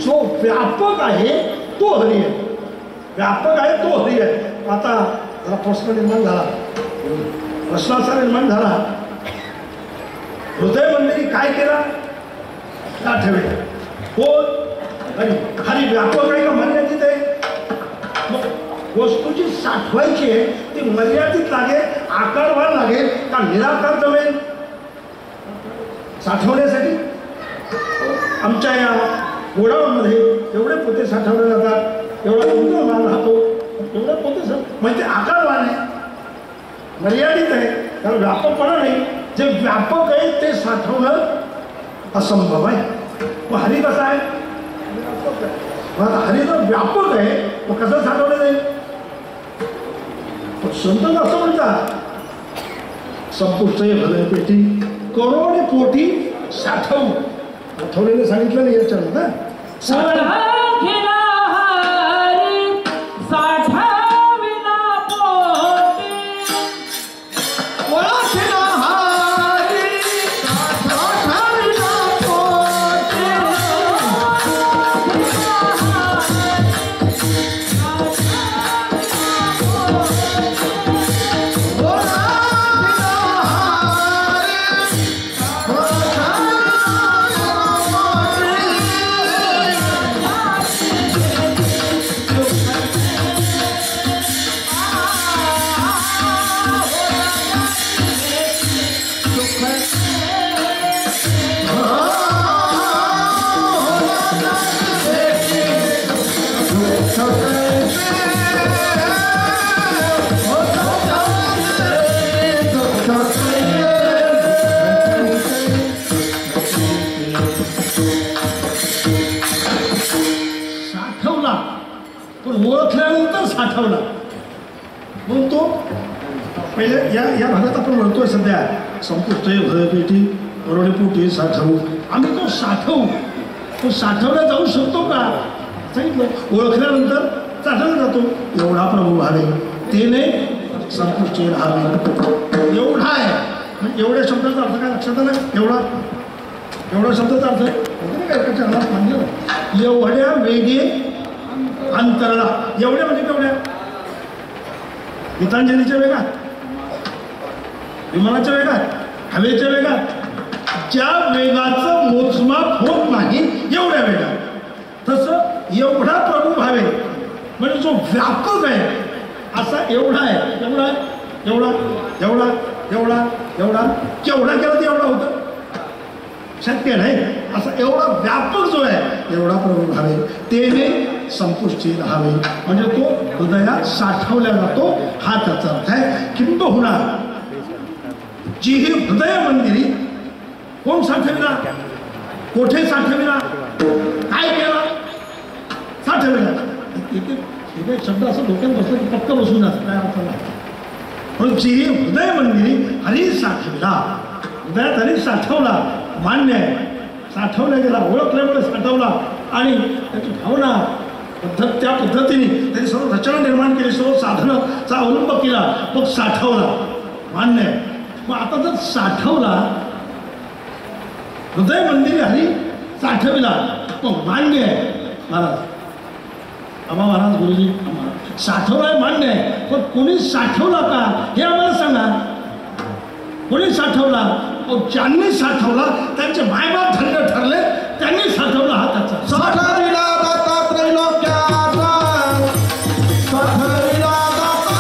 S1: जो व्यापक आहे तो हरी आहे, व्यापक आहे तो हरी आहे. आता जरा प्रश्न निर्माण झाला, प्रश्नाचा निर्माण झाला, हृदय मंदिरी काय केला? का ठेवले? कोण हरी? हरी व्यापक आहे का मर्यादित आहे? मग वस्तूची साठवायची आहे ती मर्यादित लागेल, आकारवान लागेल का निराकार जमेल? साठवण्यासाठी आमच्या या गोडाऊनमध्ये एवढे पोते साठवले जातात, एवढा माल राहतो, एवढे पोते म्हणजे आकारवान आहे, मर्यादित आहे. त्याला व्यापकपणा नाही. जे व्यापक आहे ते साठवणं असंभव आहे. मग हरी कसा आहे? मग हरी जर व्यापक आहे मग कसं साठवलं जाईल? संत असं म्हणतात संपुष्टय भले पेटी करोड पोटी साठवून. साठवलेलं सांगितलं नाही याच्यावर ना. ओळखल्यानंतर साठवला म्हणून तो पहिले या भागात आपण म्हणतोय सध्या संपुष्टय भयपेटी करोडे पोटी साठवू. आम्ही तो साठवू. तो साठवला जाऊ शकतो का? सांगितलं ओळखल्यानंतर साठवला जातो. एवढा प्रभू भावे तेने संपुष्टी राहावे. एवढा आहे म्हणजे एवढ्या शब्दाचा अर्थ काय लक्षात आला? एवढा शब्दाचा अर्थ काय मानलं? एवढ्या वेगे अंतरला. एवढ्या म्हणजे केवढ्या? गीतांजलीच्या वेगात, विमानाच्या वेगात, हवेच्या वेगात, ज्या वेगाचं मोजमाप होत नाही एवढ्या वेगात. तसं एवढा प्रभू भावे म्हणजे जो व्यापक आहे असा एवढा आहे. एवढा एवढा एवढा एवढा एवढा केवढा केला तर एवढा होतं शक्य नाही. असा एवढा व्यापक जो आहे एवढा प्रभू भावे तेने संपुष्टी राहावे म्हणजे तो हृदयात साठवल्या जातो. हा त्याचा अर्थ आहे. किंबहुना जी ही हृदय मंदिरी कोण साठविला? कोठे साठविला? काय केला? साठविला. इथे एक शब्द असं डोक्यात बसलं की पक्क बसून जातं. काय अर्थ नाही. पण जी ही हृदय मंदिरी हरी साठविला. हृदयात हरी साठवला मान्य आहे. साठवला गेला, ओळखल्यामुळे साठवला आणि त्याची भावना पद्धत त्या पद्धतीने त्यांनी सर्व रचना निर्माण केली, सर्व साधनाचा अवलंब केला, मग साठवला मान्य आहे. मग आता जर साठवला हृदय मंदिर हरी साठविला मग मान्य आहे. महाराज आम्हा महाराज गुरुजी साठवलाय मान्य आहे. पण कोणी साठवला का हे आम्हाला सांगा. कोणी साठवला? ज्यांनी साठवला त्यांचे मायबाप धन्य ठरले. त्यांनी साठवला हा त्याचा. साठविला दाता त्रैलोक्याचा, साठविला दाता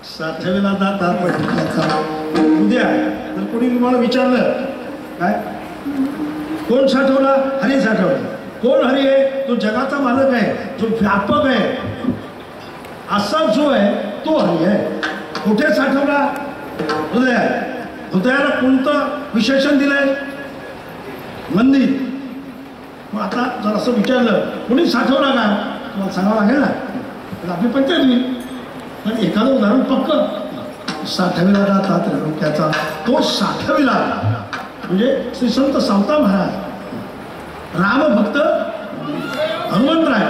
S1: साठविला दाता पडल्याचा. उद्या जर कोणी तुम्हाला विचारलं काय कोण साठवला? हरी साठवला. कोण हरी आहे? तो जगाचा मालक आहे, जो व्यापक आहे. असा जो आहे तो हरी आहे. कुठे साठवला? हृदयात. हृदयाला कोणतं विशेषण दिलंय? मंदिर. मग आता जर असं विचारलं कोणी साठवला का, तुम्हाला सांगावं लागेल ना, तर आपली पंचायत होईल. पण एखादं उदाहरण पक्क साठविला जाता त्रैलोक्याचा, तो साठविला म्हणजे श्री संत सावता महाराज, रामभक्त हनुमंतराय.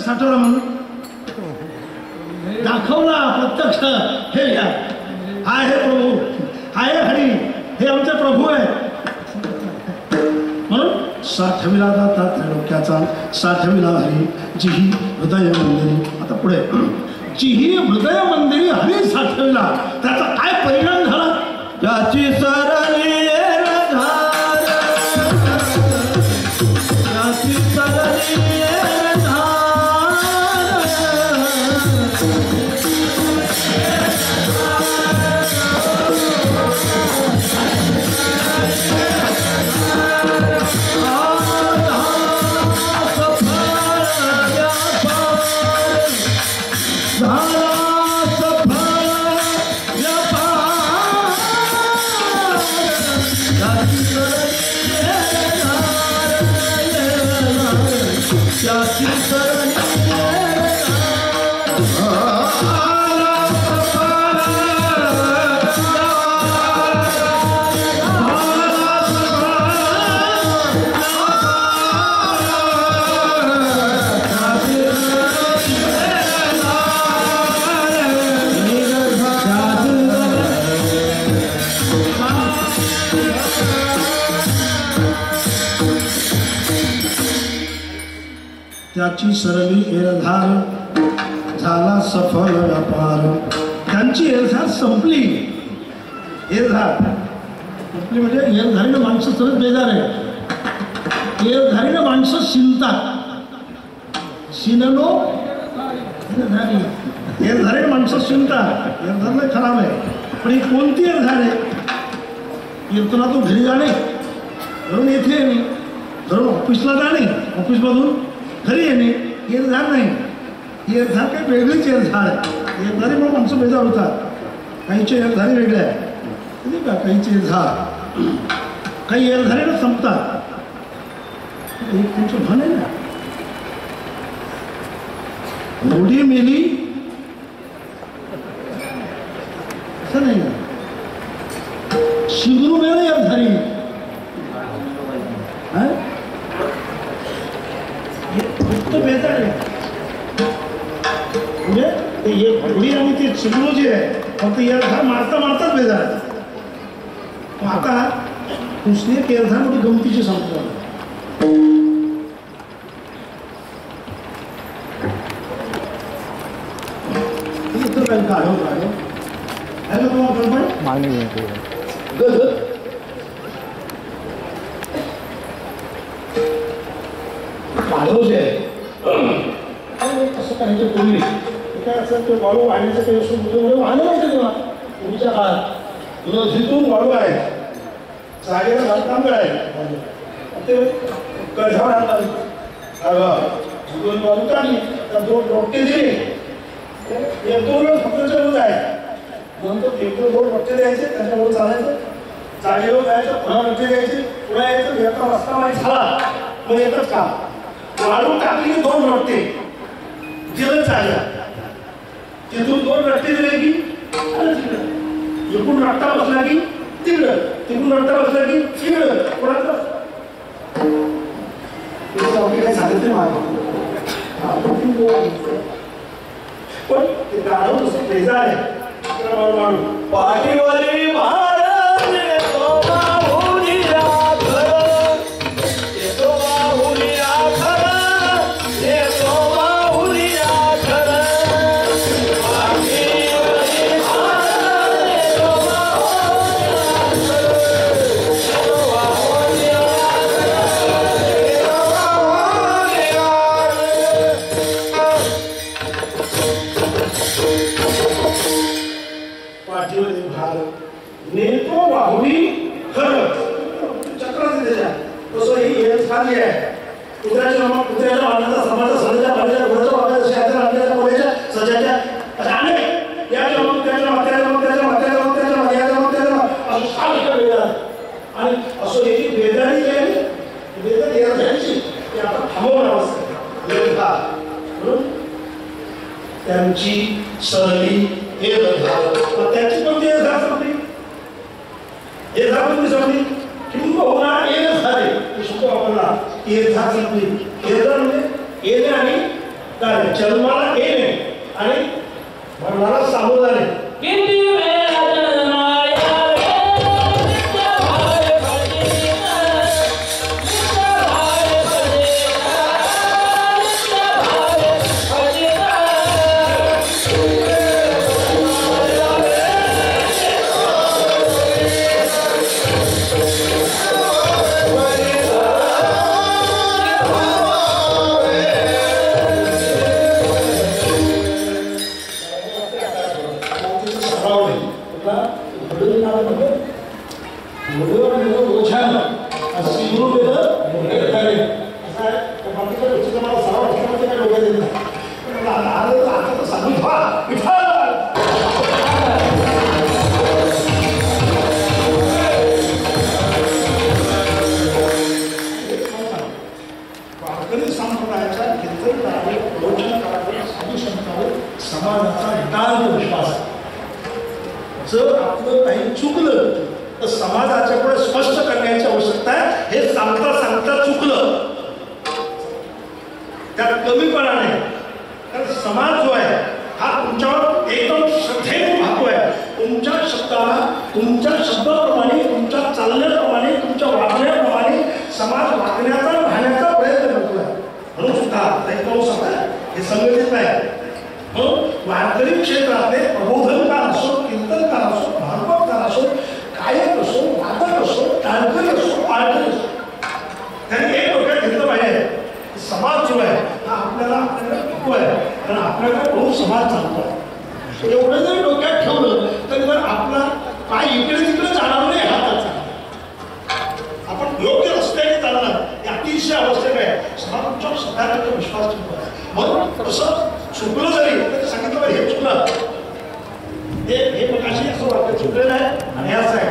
S1: साठवला म्हणून दाखवला प्रत्यक्ष, हे घ्या, हाय हे प्रभू, हाय हरी, हे आमचे प्रभू आहे. म्हणून साठविला जाता त्रैलोक्याचा, साठविला हरी जिही हृदय मंदिरी. आता पुढे, जिही हृदय मंदिरी हरी साठविला, त्याचा काय परिणाम झाला?
S2: त्याची सरणी
S1: त्याची सरली एरधार झाला सफल व्यापार. त्यांची एरधार संपली. एरधार संपली म्हणजे एरधारीनं माणसं सरच बेजार आहे. एरधारीनं माणसं शिनतात. शिनलो एरधारीनं माणसं शिनतात. एरधार नाही खराब आहे, पण ही कोणती एरधार आहे? कीर्तनातून घरी जाणे, घरून येथे येणे, घरून ऑफिसला जाणे, ऑफिसमधून घरी येणे, एरधार नाही. एरधार काही वेगळीच एरधार आहे. एरधारी मग माणसं बेजार होतात. काहीचे एरधारी वेगळ्या आहे, नाही का? काहीचे एरधार, काही एरधारीनं संपतात. एक तुमचं म्हण आहे ना, मोडी मेली असं नाही ना, शिगरू मेलं एरधारी. बेजार आहे म्हणजे एक घोडी आणि ती शिगरू जी आहे, फक्त एरधार मारता मारताच बेजार आहे. आता दुसरी एक एरधार मोठी गमतीची सांगतो. इथं काही काढव काढव आहे का तुम्हाला जे असं करायचं पूर्वी काय असं ते वाळू वाढण्याचं काही असं वाहनं नव्हतं तेव्हा. पूर्वीच्या काळात नदीतून वाळू आहे, जागेला बांधकाम आहे, ते कळझावर आणलं, वाळू काढली, त्या दोन रोपटे दिले, एक दोन वेळ फक्त रोज आहे. नंतर एक दोन रोपटे द्यायचे, त्याच्यावर चालायचं, जागेवर जायचं, पुन्हा रोपटे द्यायचे, पुन्हा यायचं. एका रस्ता माहीत झाला मग एकच काम, वाळू टाकली दोन रट्टे दिलं चालला, तिथून दोन रट्टे दिले की इकडून रट्टा बसला की तिकडं, तिकडून रट्टा बसला की तिकडं, कोणाचं काय झालं तरी पण ते गाडव तसं बेजार आहे. पाठीवरी महाराज असते त्याच्या. तसं ही हेल्थ खाली आहे. कुत्र्याच्या वागण्याचा समाजाच्या सजाच्या पाण्याच्या घोड्याच्या वागण्याच्या शेताच्या वागण्याच्या कोल्याच्या सजाच्या अशा अनेक याच्या मग त्याच्या मात्याच्या मग त्याच्या मात्याच्या मग त्याच्या मात्याच्या मग त्याच्या असं सारखं वेगळं आणि असं याची बेदारी जी आहे बेदारी याची ती आपण थांबवणं आवश्यक आहे. त्यांची सहली हे त्याची पण ते संपली हे पण संपली किंबहुना हे झाले शब्द वापरला हे संपली हे म्हणजे येणे आणि काय जन्माला येणे आणि मरणाला सामोरं जाणे. समाजाचा नितांत विश्वास आहे. जर आपलं काही चुकलं तर समाजाच्या पुढे स्पष्ट करण्याची आवश्यकता आहे. हे सांगता सांगता चुकलं त्यात कमीपणा नाही. कारण समाज जो आहे हा तुमच्यावर एकदम श्रद्धेने पाहतोय. तुमच्या शब्दाला तुमच्या शब्दाप्रमाणे तुमच्या चालण्याप्रमाणे तुमच्या वागण्याप्रमाणे समाज वागण्याचा राहण्याचा प्रयत्न करतोय. म्हणून सुद्धा हे संघटित आहे. वारकरी क्षेत्रातले प्रबोधनकार असो कीर्तनकार असो भागवतकार असो गायक असो वादक असो टाळकरी असो पाळकरी असो त्यांनी एक डोक्यात घेतलं पाहिजे. समाज जो आहे हा आपल्याला नको आहे कारण आपल्याला खूप समाज चालतो. एवढं जर डोक्यात ठेवलं तर जर आपला पाय इकडे तिकडे जाणार नाही हाताचा आपण योग्य रस्त्याने चालणार हे अतिशय आवश्यक आहे. समाजाच्या सगळ्याचा विश्वास ठेवतो आहे. म्हणून कसं चुकलं जरी सांगितलं हे चुकलं हे मगाशी असं वाटतं चुकलेलं आहे आणि हे असं आहे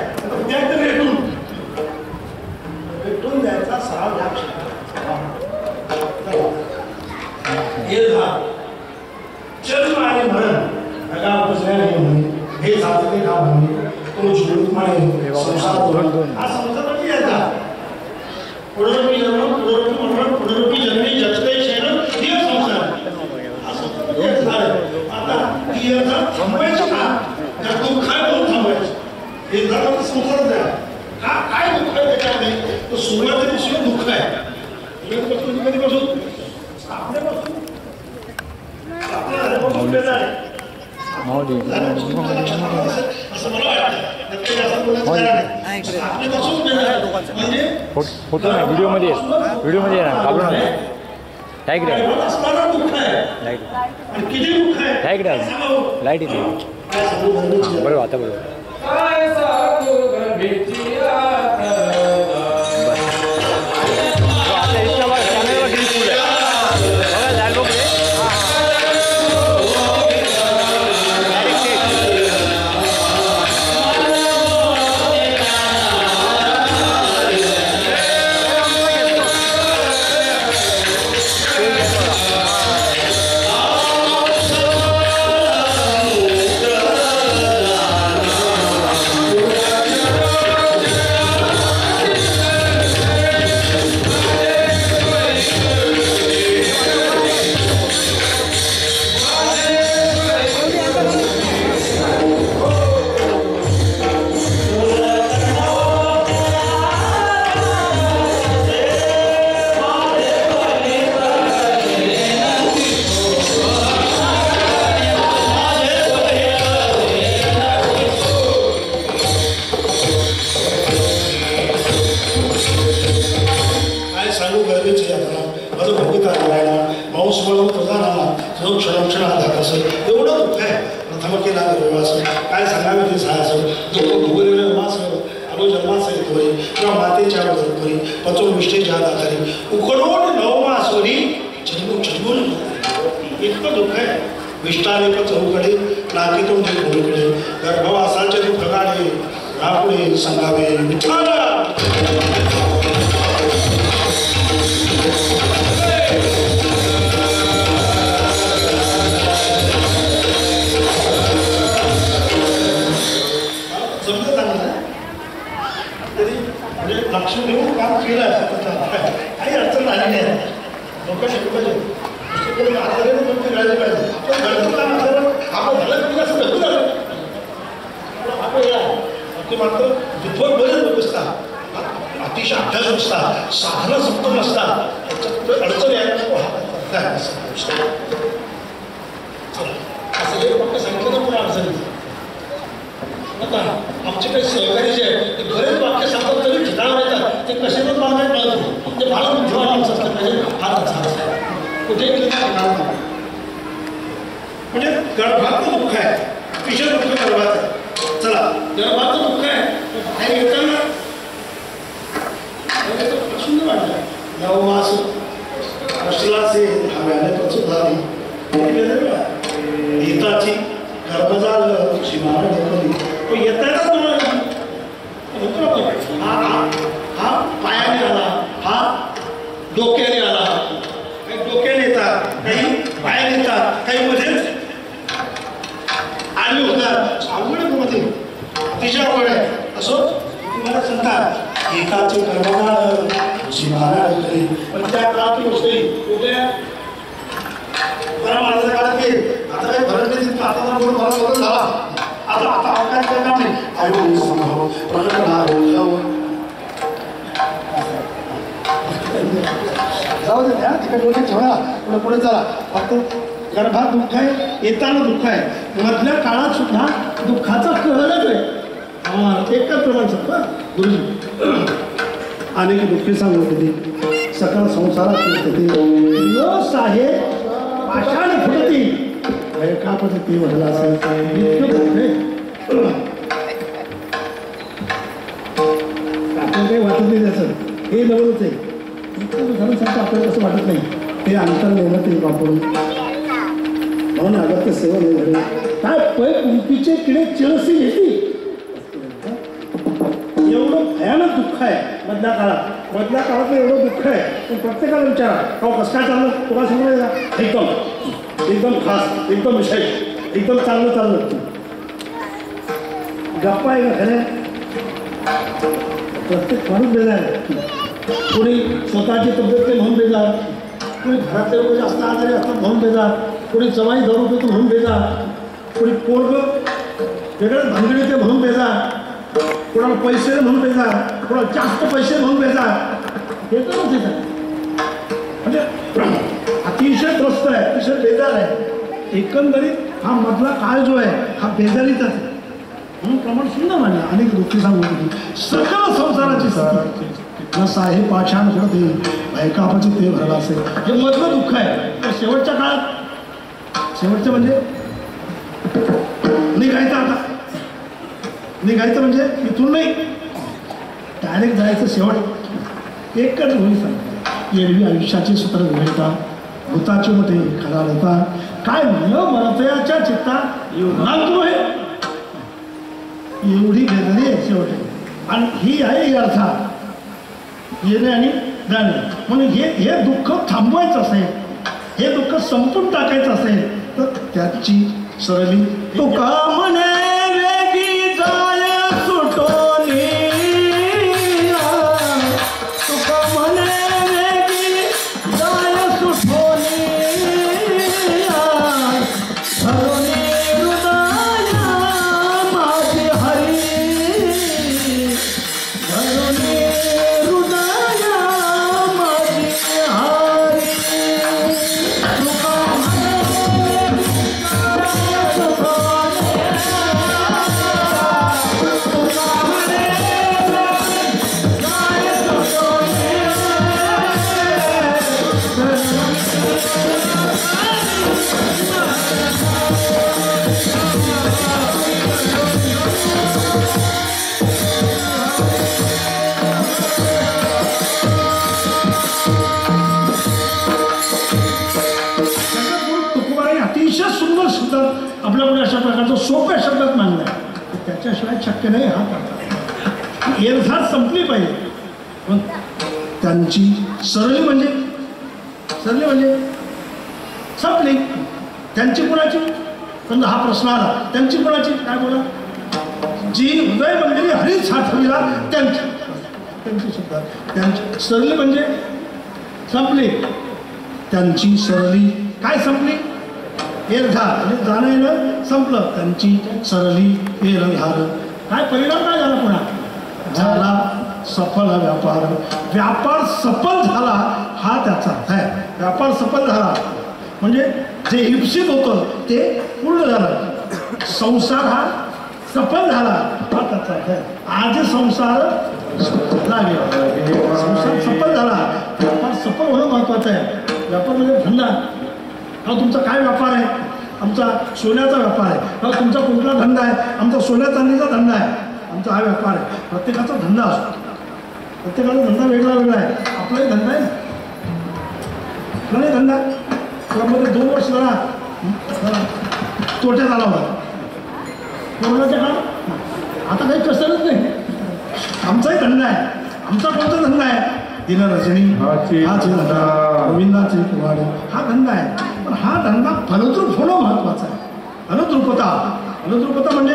S1: त्यात भेटून द्यायचा सराव घ्या. हे जन्म आणि मरण हे झाले का म्हणे तो जीवित माने संसार हा संसार म्हणजे याचा पुनरुपी जन्म पुनरुपी मरण पुनरुपी जन्मी जगते शैन हे संसार हा संसार म्हणजे झालं. आता ही याचा थांबवायचं का त्या दुःख आहे म्हणून थांबवायचं हे झालं संसार द्या का काय दुःख आहे त्याच्यामध्ये तो सुरुवातीपासून दुःख आहे. कधीपासून आपल्यापासून
S3: फोटो नाही व्हिडिओमध्ये ना घालू नका. लाईट लाईट येते बरोबर आता बरोबर.
S1: काय सांगावे ते सांगायचं दुःख भोगलेलं मास अनुजन्मासहित होई किंवा मातेच्या वरपुरी पचो विष्ठेच्या दातारी उकडून नवमासोरी जन्मून इतकं दुःख आहे. विष्ठाने चौकडे नाकीतून ते भोगकडे गर्भवासाचे दुःख काढे रापुढे सांगावे विठ्ठल. समजत आहे तरी म्हणजे लक्ष देऊन काम केलं काही अडचण आली नाही. लोक शिकू पाहिजे मात्र दुप्पट बरेच लोक असतात अतिशय अभ्यास असतात साधनं संपन्न असतात त्याच्यात अडचण यायला असं हे फक्त सांगितलं पण अडचण. आता आमचे काही सहकारी जे आहेत ते बरेच वाक्य सांगतात तरी ठिकाणावर येतात ते कशातच मागायला मिळत नाही. म्हणजे मला बुद्धिवान आमचं असलं पाहिजे हा त्याचा कुठे म्हणजे गर्भाचं दुःख आहे अतिशय दुःख गर्भाचं आहे. चला गर्भाचं दुःख आहे बाहेर येताना प्रश्न वाटला नवमास असलाचे हव्याने पचुधारी गीताची गर्भजाल शिमार ढकली येता येतात तुम्हाला हा पायाने आला हा डोक्याने आला काही डोक्याने येतात काही पायाने येतात काही मध्येच आली होतात. अवघड मध्ये अतिशय अवघड आहे. असो तुम्हाला सांगतात एकाचे गर्भजाल शिमार ढकली पण त्या काळात गोष्टी कुठे महाराजांच्या काळात की आता काही भरण नाही आता तर बोलून भरण बदल झाला आता आता अवकाश करणार नाही आई संभव प्रकटणार जाऊ दे द्या तिकडे डोळे ठेवा पुढे पुढे चला. फक्त गर्भात दुःख आहे येताना दुःख आहे मधल्या काळात सुद्धा दुःखाचा कहरच आहे. एकच प्रमाण सांगतो गुरुजी अनेक दुःखी सांगत होती सकल संसारात न साहेब पाषाण फुटती कापत ती म्हटलं असेल आपण काही वाटत नाही त्याचं हे नवलच आहे. उदाहरण सांगतो आपल्याला कसं वाटत नाही ते अंतर नेलं ते वापरून म्हणून अगत्य सेवन नाही झाले काय पै कुंपीचे किडे चिळसी घेतली. एवढं भयानक दुःख आहे मधल्या काळात एवढं दुःख आहे पण प्रत्येकाला विचारा कसं काय चाललं तुम्हाला सांगू एकदम खास एकदम विशेष एकदम चांगलं गप्पा आहे का खरे प्रत्येक माणूस बेजार आहे. कोणी स्वतःची तब्येत म्हणून बेजार कोणी घरातले लोक जास्त आजारी असतात म्हणून बेजार कोणी जवाई दारू पितो म्हणून बेजार कोणी पोरग वेगळ्याच भानगडीचे म्हणून बेजार कोणाला पैसे म्हणून बेजार कोणाला जास्त पैसे म्हणून बेजार हे तर नव्हते म्हणजे अतिशय त्रस्त आहे अतिशय बेजार आहे. एकंदरीत हा मधला काळ जो आहे हा बेजारीचाच आहे. म्हणून प्रमाण सुंदर मांडला अनेक दुःखी सांगू होती सकल संसाराची स्थिती न साहेब पाषाण करते ऐकापाची ते भरला असेल हे मधलं दुःख आहे. तर शेवटच्या काळात शेवटचं म्हणजे निघायचं आता निघायचं म्हणजे इथून नाही डायरेक्ट जायचं शेवट एकच होईल सांगतो एरवी आयुष्याचे सूत्र घडता भूताचे मते खरा येता काय न मरतयाच्या चित्तात आहे एवढी बेजारी आहे शेवटी. आणि ही आहे अर्थात येणे आणि जाणे म्हणून हे दुःख थांबवायचं असेल हे दुःख संपून टाकायचं असेल तर त्याची सरली तुका म्हणे वेगी जाय सुटोनी तुका म्हणे वेगी जाय सुटोनी धरुणी हृदया माझी हरी धरुणी हृदया माझी हरी तुका म्हणे सोप्या शब्दात मांडलं आहे, त्याच्याशिवाय शक्य नाही हा करता. एरझाट संपली पाहिजे. पण त्यांची सरली म्हणजे संपली. त्यांची कुणाची, समजा हा प्रश्न आला, त्यांची कुणाची, काय बोला, जी हृदय मंदिरी हरीच साठवलीला त्यांची सुद्धा त्यांची सरली म्हणजे संपली. त्यांची सरली काय संपली, एरझार म्हणजे जाणं येणं संपलं. त्यांची सरली एरझार. काय परिणाम काय झाला, पुन्हा झाला सफल व्यापार. व्यापार सफल झाला हा त्याचा अर्थ आहे. व्यापार सफल झाला म्हणजे जे इप्सित होतं ते पूर्ण झालं. संसार हा सफल झाला हा त्याचा अर्थ आहे. आज संसार लागेल, संसार सफल झाला. व्यापार सफल होणं महत्वाचं आहे. व्यापार म्हणजे धंदा. हा तुमचा काय व्यापार आहे, आमचा सोन्याचा व्यापार आहे. हा तुमचा कुठला धंदा आहे, आमचा सोन्या चांदीचा धंदा आहे. आमचा हा व्यापार आहे. प्रत्येकाचा धंदा असतो, प्रत्येकाचा धंदा वेगळा वेगळा आहे. आपलाही धंदा आहे, आपलाही धंदा. त्यामध्ये 2 वर्ष जरा तोट्यात आला होता कोरोनाच्या काळात. आता काही कसरच नाही. आमचाही धंदा आहे. आमचा कोणता धंदा आहे, दिनरजनी हाच धंदा, गोविंदाचे कुवाडे हा धंदा आहे. पण हा धंदा फलद्रूप होणं महत्वाचं आहे. फलद्रूपता म्हणजे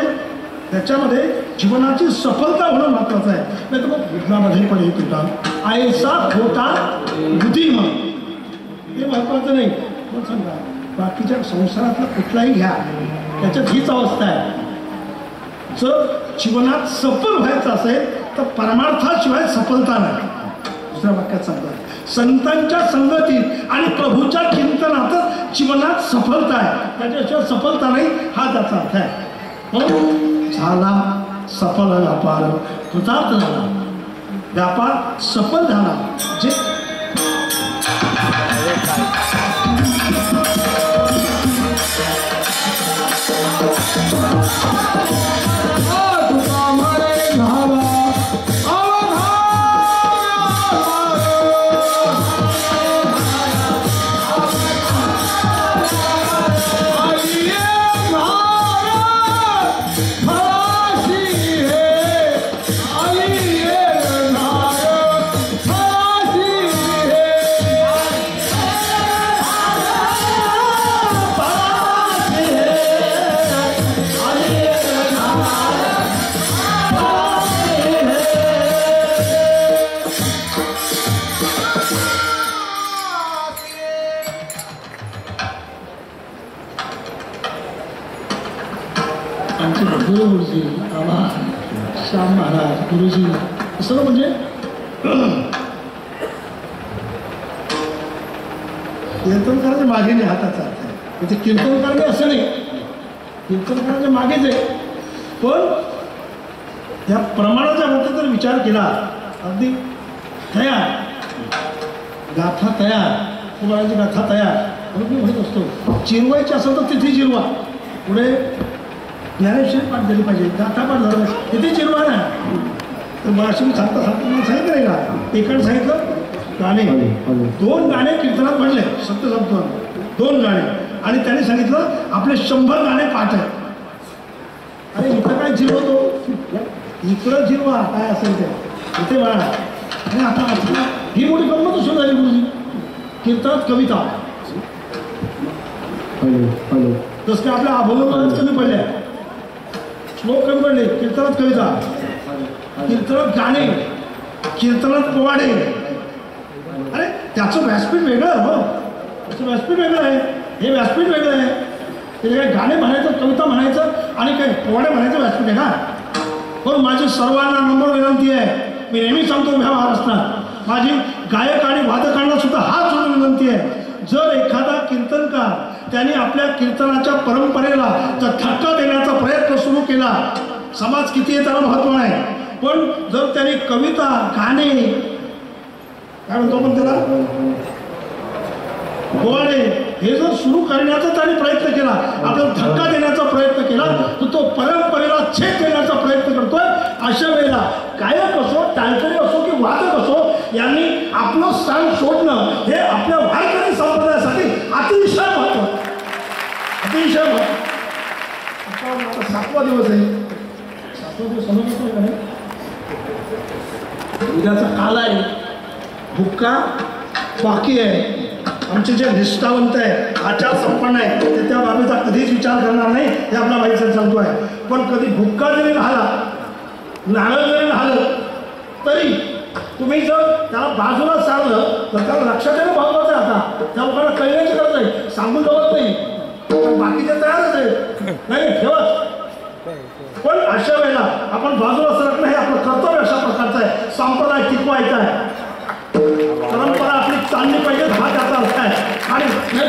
S1: त्याच्यामध्ये जीवनाची सफलता होणं महत्वाचं आहे. नाही तर मग विघ्नामध्ये पण येत होता आयसा खोटा बुद्धिमान हे महत्वाचं नाही. मग सांगा बाकीच्या संसारातला कुठलाही घ्या, त्याच्यात हीच अवस्था आहे. जर जीवनात सफल व्हायचं असेल तर परमार्थाशिवाय सफलता नाही. दुसऱ्या वाक्यात सांगतात संतांच्या संगतीत आणि प्रभूच्या चिंतनातच जीवनात सफलता आहे. त्याच्याशिवाय सफलता नाही हा त्याचा अर्थ आहे. झाला सफल व्यापार, कृतार्थ झाला, व्यापार सफल झाला. जे गुरुजी, बाबा श्याम महाराज, गुरुजी सगळं म्हणजे कीर्तन करायचं मागे नाही हाताचा अर्थ आहे. म्हणजे कीर्तन करणे असं नाही, कीर्तन करायचं मागेच आहे. पण या प्रमाणाच्या बाबतीत जर विचार केला, अगदी तयार गाथा तयार, कुमाराची गाथा तयार म्हणून मी म्हणत असतो. चिरवायची असेल तर तिथे जिरवा. पुढे ज्ञानेश्वरी पाठ झाली पाहिजे, गाथा पाठ झाला तिथे चिरवा ना. तर मराठी मी सांगता मला सांगितलं नाही का, एकाने सांगितलं गाणे, 2 गाणे कीर्तनात म्हणले, सत्य सांगतो 2 गाणे. आणि त्याने सांगितलं आपले 100 गाणे पाठ आहे. अरे इथं काय जिरवतो, इकडं जिरवा काय असेल ते इथे म्हणा. आणि आता ही मोठी गंमत सुरू झाली गुरुजी. कीर्तनात कविता तसं काय आपल्या अभंगात कमी पडल्या, श्लोक कमी पडले. कीर्तनात कविता, कीर्तनात गाणे, कीर्तनात पोवाडे. अरे त्याचं व्यासपीठ वेगळं, हो त्याचं व्यासपीठ वेगळं आहे, हे व्यासपीठ वेगळं आहे. ते काय गाणे म्हणायचं, कविता म्हणायचं आणि काय पोवाडे म्हणायचं व्यासपीठ आहे का. पण माझी सर्वांना नम्र विनंती आहे, मी नेहमी सांगतो ह्या महाराष्ट्रात माझी गायक आणि वादकांना सुद्धा हात जोडून विनंती आहे. जर एखादा कीर्तनकार त्यांनी आपल्या कीर्तनाच्या परंपरेला जर धक्का देण्याचा प्रयत्न सुरू केला, समाज किती आहे त्याला महत्व नाही. पण जर त्यांनी कविता, गाणे, काय म्हणतो आपण त्याला, पोवाडे हे जर सुरू करण्याचा त्यांनी प्रयत्न केला, आपल्याला धक्का देण्याचा प्रयत्न केला, तर तो परंपरेला छेद देण्याचा प्रयत्न करतोय. अशा वेळेला गायक असो, टाळकरी असो की वादक असो, यांनी आपलं स्थान सोडणं हे आपल्या वारकरी संप्रदायासाठी अतिशय महत्त्वाचं, अतिशय महत्त्वाचं. आता 7वा दिवस आहे. 7वा दिवस समजत नाही का नाही? उद्याचा काल आहे. भुक्का बाकी आहे. आमचे जे निष्ठावंत आहे, आचार संपन्न आहे, ते त्या बाबीचा कधीच विचार करणार नाही. हे आपला माहिती सांगतो आहे. पण कधी भुक्का जरी राहिला, नारळ जरी राहिलं, तरी तुम्ही जर त्याला बाजूला सारलं तर त्याला लक्षात येणं महत्वाचं आहे. आता त्या लोकांना कळण्याची गरज आहे, सांगून जवळ नाही, पण बाकीचे तयारच आहे नाही ठेवत. पण अशा वेळेला आपण बाजूला सरकणं हे आपलं कर्तव्य अशा प्रकारचं आहे. संप्रदाय टिकवायचा आहे, परंपरा आपली चालली पाहिजे, हा त्याचा अर्थ आहे. आणि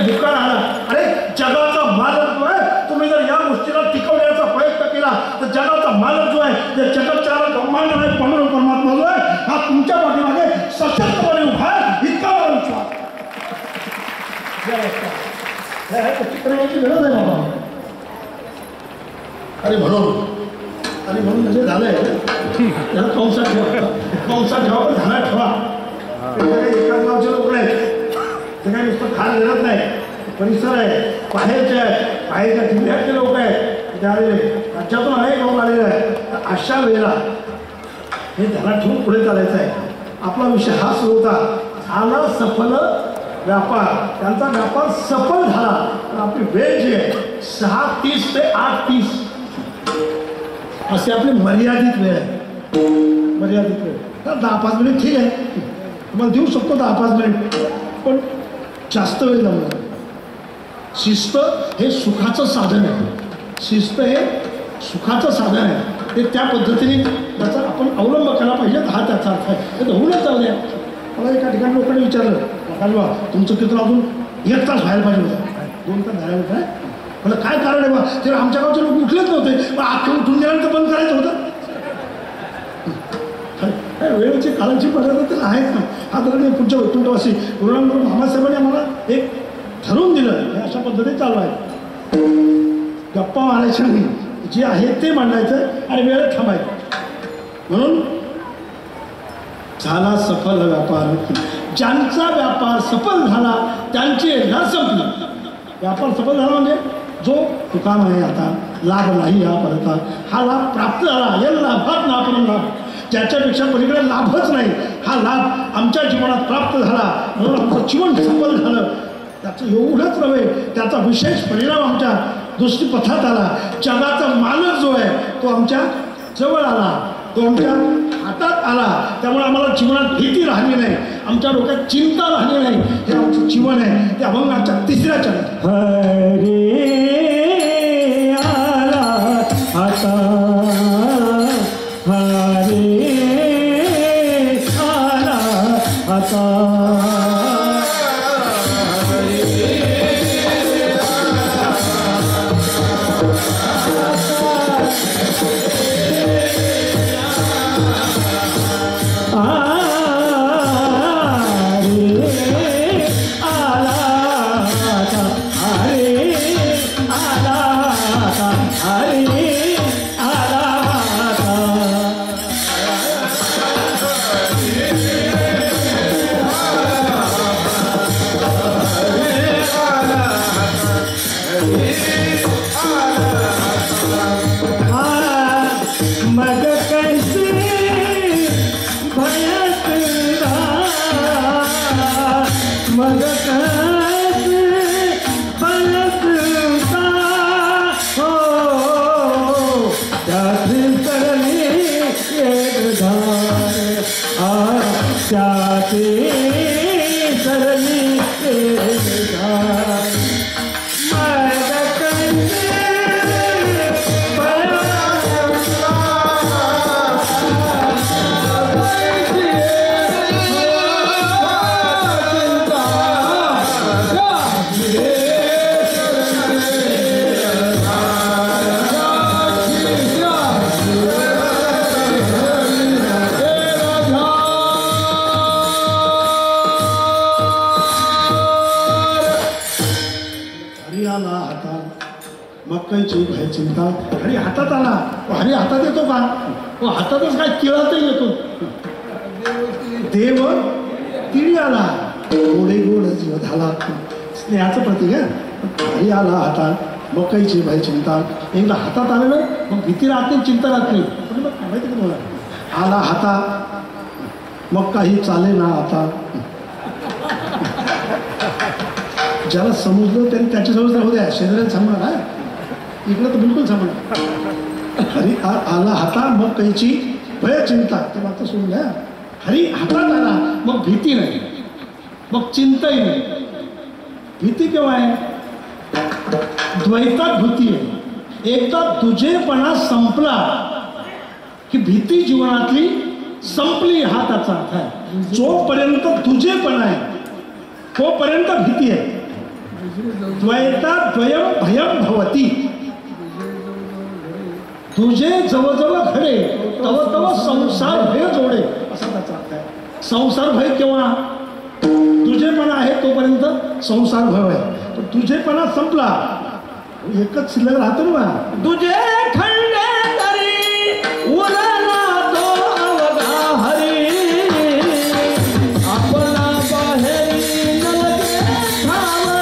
S1: भुक्का राहिला, अरे जगाचा मालक जो आहे, तुम्ही जर या गोष्टीला टिकवण्याचा प्रयत्न केला तर जगाचा मालक जो आहे, ते जगतचार ब्रह्मांड आहे, परमात्मा जो आहे, हा तुमच्या पाठीमागे सशक्तपणे उभा आहे. इतका मला विश्वास चित्रणाची गरज आहे बाबा. आणि म्हणून म्हणजे झालंय त्याला कंसात ठेवा, कंसात ठेवा, पण झाला ठेवा. एकाच गावचे लोक नाही, ते काही नुसतं खायला मिळत नाही. परिसर आहे, बाहेरच्या जिल्ह्यातले लोक आहेत, आलेले राज्यातून अनेक लोक आलेले आहेत. अशा वेळेला हे ध्यानात ठेवून पुढे चालायचं आहे. आपला विषय हा सुरू होता, झाला सफल व्यापार. त्यांचा व्यापार सफल झाला. तर आपली वेळ जी आहे 6:30 ते 8:30 अशी आपली मर्यादित वेळ आहे. मर्यादित वेळ तर 10-5 मिनिट ठीक आहे, तुम्हाला देऊ शकतो 10-5 मिनिट, पण जास्त वेळ जमणार. शिस्त हे सुखाचं साधन आहे. शिस्त हे सुखाचं साधन आहे. ते त्या पद्धतीने त्याचा आपण अवलंब केला पाहिजे. हा त्याचा अर्थ आहे. तर होऊनच जाऊ द्या. मला एका ठिकाणी लोकांनी विचारलं, बा तुमचं कीर्तन अजून 1 तास व्हायला पाहिजे होतं, 2 तास झाला होता. मला काय कारण आहे बा? ते आमच्या गावचे लोक उठलेच नव्हते, पण अख्खे उठून गेल्यानंतर बंद करायचं होतं. वेळेची काळाची मर्यादा तर आहेच ना. हा तर मी पुढच्या वैकुंठवासी गुरुनानक मामासाहेबांनी आम्हाला एक ठरवून दिलं, हे अशा पद्धतीने चालू आहे. गप्पा मारायच्या नाही, जे आहे ते मांडायचं आणि वेळेत थांबायचं. म्हणून झाला सफल व्यापार. ज्यांचा व्यापार सफल झाला त्यांची एकदा संपली. व्यापार सफल झाला म्हणजे जो तुकाम आहे, आता लाभ नाही हा परत, हा लाभ प्राप्त झाला. या लाभात ना आपण लाभ, ज्याच्यापेक्षा पलीकडे लाभच नाही, हा लाभ आमच्या जीवनात प्राप्त झाला. म्हणून आमचं जीवन सफल झालं. त्याचं एवढंच नव्हे, त्याचा विशेष परिणाम आमच्या दृष्टीपथात आला. जगाचा मालक जो आहे तो आमच्या जवळ आला, तो आमच्या हातात आला. त्यामुळे आम्हाला जीवनात भीती राहिली नाही, आमच्या डोक्यात चिंता राहिली नाही. हे आमचं जीवन आहे. ते अभंगाच्या 3ऱ्या चरणात हरे आला आता, हरे आला आता. चिंता. हरी हातात आला, हरी हातात येतो का? हातातच काय केळातही येतो. देव तिळी आला, गोडे गोड जीव झाला. स्नेहाचं प्रतीक आहे. हरी आला हातात, मग काहीची भाई चिंता एकदा हातात आलं ना मग भीती राहत नाही, चिंता राहत नाही. पण मग माहिती का तुम्हाला, आला हातात मग काही चाले ना आता. ज्याला समजलं त्यांनी त्याच्यासोबत राहू द्या, शेजाऱ्याला सांगणार हा, इकडं तर बिलकुल सांगणार. हरी आला हाता मग काहीची भय चिंता, ते मात्र सोडून घ्या. हरी हातात आला मग भीती नाही, मग चिंताही नाही. भीती केव्हा आहे? द्वैतात भीती आहे. एकदा तुझेपणा संपला की भीती जीवनातली संपली, हा त्याचा अर्थ आहे. जोपर्यंत तुझेपणा आहे तोपर्यंत भीती आहे. द्वैतात द्वयम भयम भवती. तुझे जवळजवळ घडे तव तव संसार भय जोडे, असा त्याचा अर्थ आहे. संसार भय केव्हा? तुझेपणा आहे तोपर्यंत संसार भय आहे. पण तुझेपणा संपला एकच शिल्लक राहतो ना,
S2: तुझे खंडे तरी उरला तो अवघा हरी. आपला बाहेरी नलगे ठाव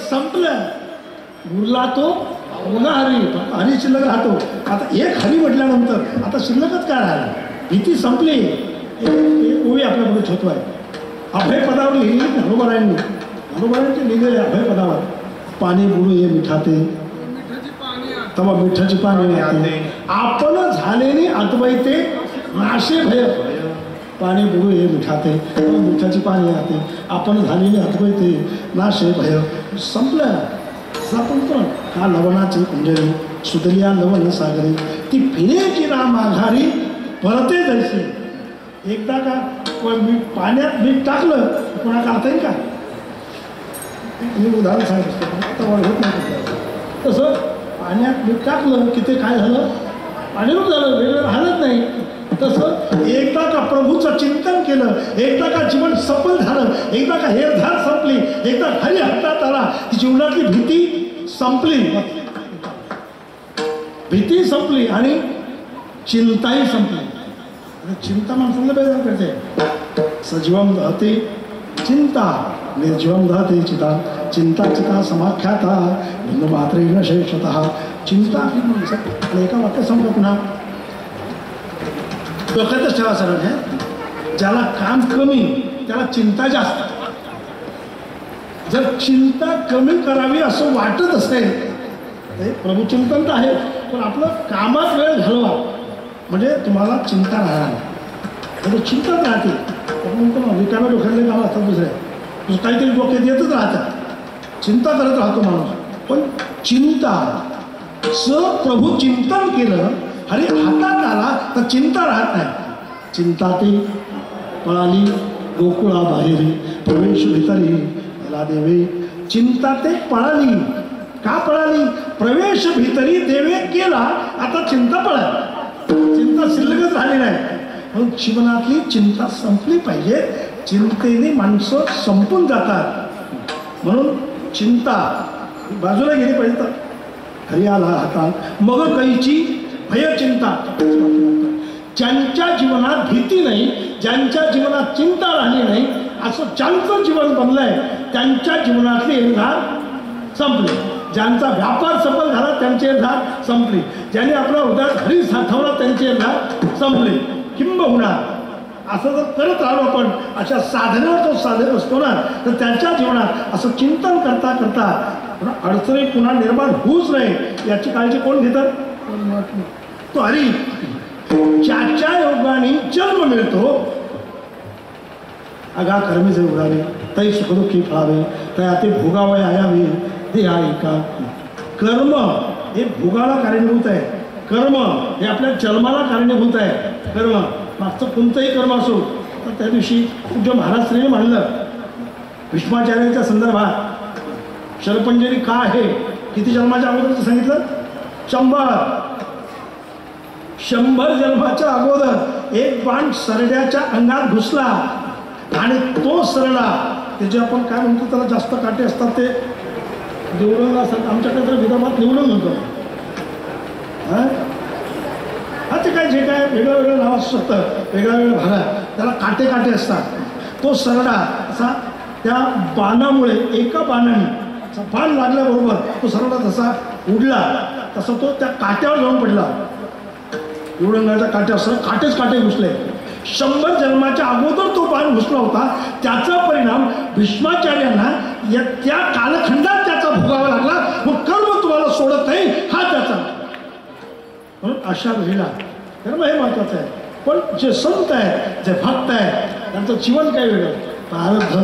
S1: संपलं, उरला तो पुन्हा हरी. हरी शिल्लक राहतो. आता एक हरी म्हटल्यानंतर आता शिल्लकच काय राहिलं? भीती संपली. एक ओवी आपल्यापुढे छोटो आहे, अभय पदावर लिहिली हनुमानांनी. हनुमानांची लिहिलेले अभय पदावर, पाणी बुडू ये मिठाते तेव्हा मिठाची पाणी येते. आपण झालेली अद्वैते नाशे भय, पाणी बुडू ये मिठाते तेव्हा मिठाची पाणी येते. आपण झालेली अद्वैते नाशे भय. संपलं. आपण पण का लवणाची कुंजरी सुदलिया लवण सागरी, ती फिरेची ना माघारी परते जायचे. एकदा का मीठ पाण्यात मीठ टाकलं कोणा करता येईल का? मी उदाहरण सांगितलं होत नाही. तसं पाण्यात मीठ टाकलं की ते काय झालं? पाणीरूप झालं, वेगळं राहत नाही. तसं एकदा का प्रभूचं चिंतन केलं, एकदा का जीवन सफल झालं, एकदा का हेरधार संपली, एकदा हरी हातात आला की जीवनातली भीती संपली. भीती संपली आणि चिंताही संपली. चिंता माणसाला बेजार करते. सजीवम दहते चिंता निर्जीवम दहते चिता. चिंता चिता समाख्याता भिन्न मात्रेण शेषतः. चिंता ही माणसं. आणि एका वाक्यात सांगतो पुन्हा, डोक्यातच ठेवा सरळ आहे, ज्याला काम कमी त्याला चिंता जास्त. जर चिंता कमी करावी असं वाटत असेल तर प्रभुचिंतन तर आहे, पण आपलं कामात वेळ घालवा म्हणजे तुम्हाला चिंता राहणार नाही. चिंताच राहते. आपण म्हणतो ना रिकाम्या डोक्यातले कामं असतात दुसरे, काहीतरी डोक्यात येतच राहतात, चिंता करत राहतो माणूस. पण चिंता प्रभू चिंतन केलं, हरी हातात आला तर चिंता राहत नाही. चिंता ती पळाली गोकुळा बाहेरी प्रवेश भितरी याला देवे. चिंता ते पळाली. का पळाली? प्रवेश भितरी देवे केला. आता चिंता पळाली, चिंता शिल्लकच झाली नाही. म्हणून जीवनातली चिंता संपली पाहिजे. चिंतेने माणसं संपून जातात. म्हणून चिंता बाजूला गेली पाहिजे. तर हरी आला हातात मग काहीची भयचिंता. ज्यांच्या जीवनात भीती नाही, ज्यांच्या जीवनात चिंता राहिली नाही, असं ज्यांचं जीवन बनलंय त्यांच्या जीवनातली एल्हार संपली. ज्यांचा व्यापार सफल झाला त्यांची एल्हार संपली. ज्यांनी आपला हृदयात हरी साठवला त्यांची एल्हार संपली. किंबहुना असं जर करत राहिलो आपण, अशा साधनेवर तो साधत असतो ना, तर त्यांच्या जीवनात असं चिंतन करता करता अडचणी पुन्हा निर्माण होऊच नाही याची काळजी कोण घेतात? तो हरी. ज्याच्या योगाने जन्म मिळतो, अगा कर्मीचे उडाले तै सुखदुःखी फळावे तया ते भोगावय आयावे हे आहे का. कर्म हे भोगाला कारणीभूत आहे. कर्म हे आपल्या जन्माला कारणीभूत आहे. कर्म मागचं कोणतंही कर्म असो. तर त्या दिवशी पूज्य महाराष्ट्रीने मांडलं भीष्माचार्यांच्या संदर्भात. शरपंजरी का आहे? किती जन्माच्या अगोदरचं सांगितलं? 100. 100 जन्माच्या अगोदर एक बाण सरड्याच्या अंगात घुसला आणि तो सरडा त्याचे आपण काय म्हणतो त्याला जास्त काटे असतात ते निवडून असतात आमच्याकडे तर विदर्भात निवडून म्हणतो हा ते काय जे काय वेगळं वेगळं नाव असू शकतं वेगळ्या वेगळ्या भागात त्याला काटे काटे असतात तो सरडा असा त्या बाणामुळे एका बाणाने बाण लागल्याबरोबर तो सरडा जसा उडला तसा तो त्या काट्यावर जाऊन पडला निवडून काट्यावर काटेच काटे घुसले 100 जन्माच्या अगोदर तो बाण घुसला होता त्याचा परिणाम भीष्माचार्यांना त्या कालखंडात त्याचा भोगावा लागला मग कर्म तुम्हाला सोडत नाही हा त्याचा म्हणून अशा वेळेला कर्म हे महत्वाचं आहे पण जे संत आहेत जे भक्त आहेत त्यांचं जीवन काय वेगळं प्रारब्ध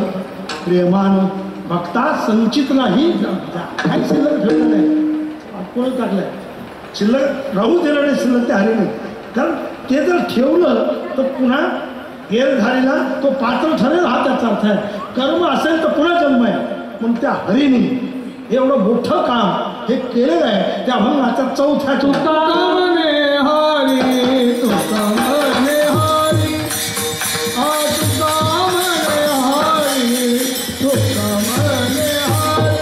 S1: प्रेमान भक्ता संचित नाही काही शिल्लक ठेवलं नाही कोण टाकलंय शिल्लक राहू दिलं नाही शिल्लक ते हरी नाही कारण ते जर ठेवलं तर पुन्हा गेरधारीला तो पात्र ठरेल हा त्याचा अर्थ आहे कर्म असेल तर पुन्हा जन्म आहे म्हणून त्या हरीने हे एवढं मोठं काम हे केलेलं आहे त्या अभंगाचा चौथ्या
S2: तुकामने हरी तुकामने हरी तुकामने हरी तुकामने हरी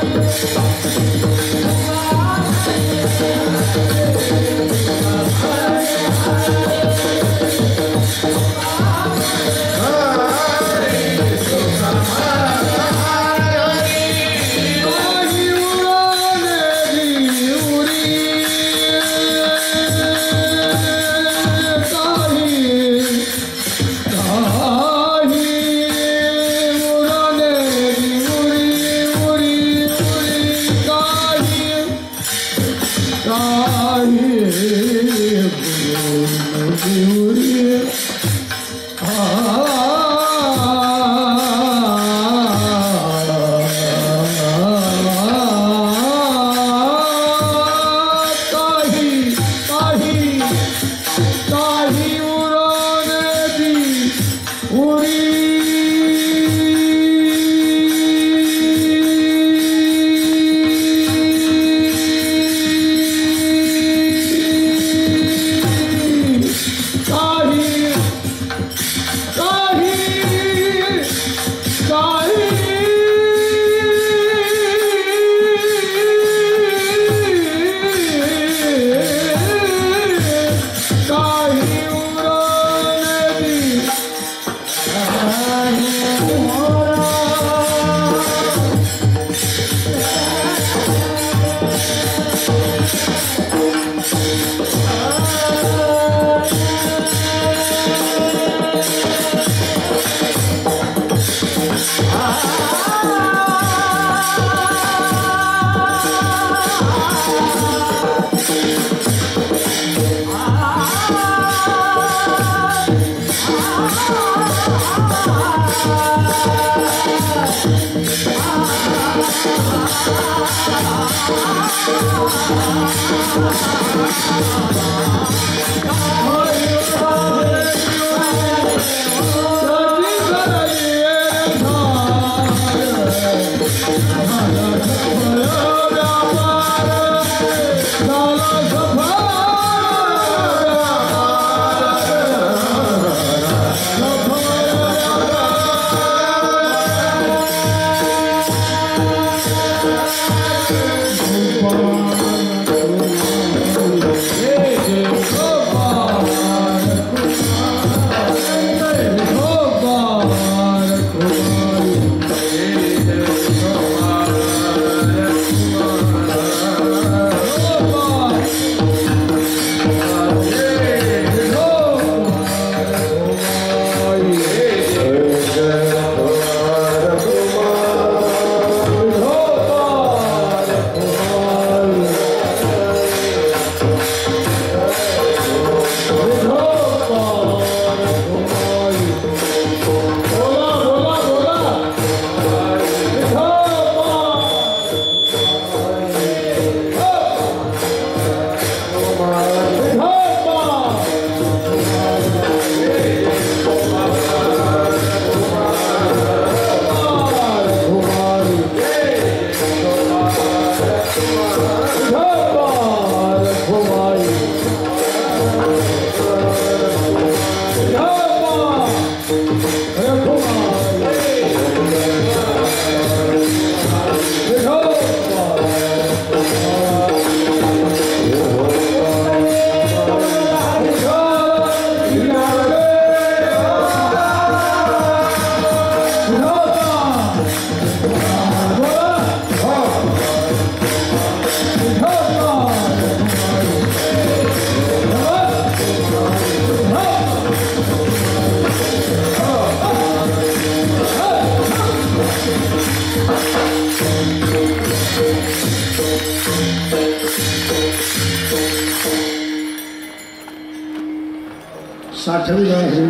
S1: साठविला आहे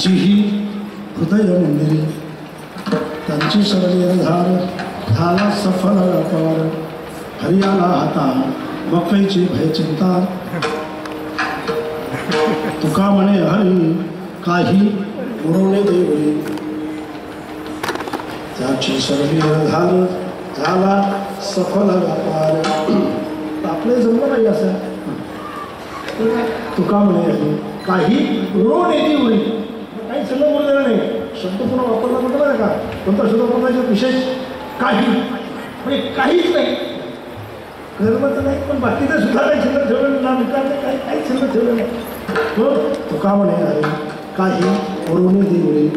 S1: जीही हृदय मंदिरी त्यांची सरली धार झाला सफल व्यापार हरियाला हाता मकईची भयचिंता तुका म्हणे हरी काही उरवणे देवरी त्याची सरली धार झाला सफल व्यापार. आपले जमलं नाही असं तुका म्हणे काही रो नेती उडी काही शब्द बोललेला नाही. शब्द पुन्हा वापरला म्हटलं नाही का कोणता शब्द वापरायचा विशेष काही म्हणजे काहीच नाही कर्मच नाही पण बाकीचं सुद्धा काही शिल्लक ठेवलं ना विकारचं काही काहीच शिल्लक ठेवलं नाही. तुका म्हणे काही उरवणे दी उडी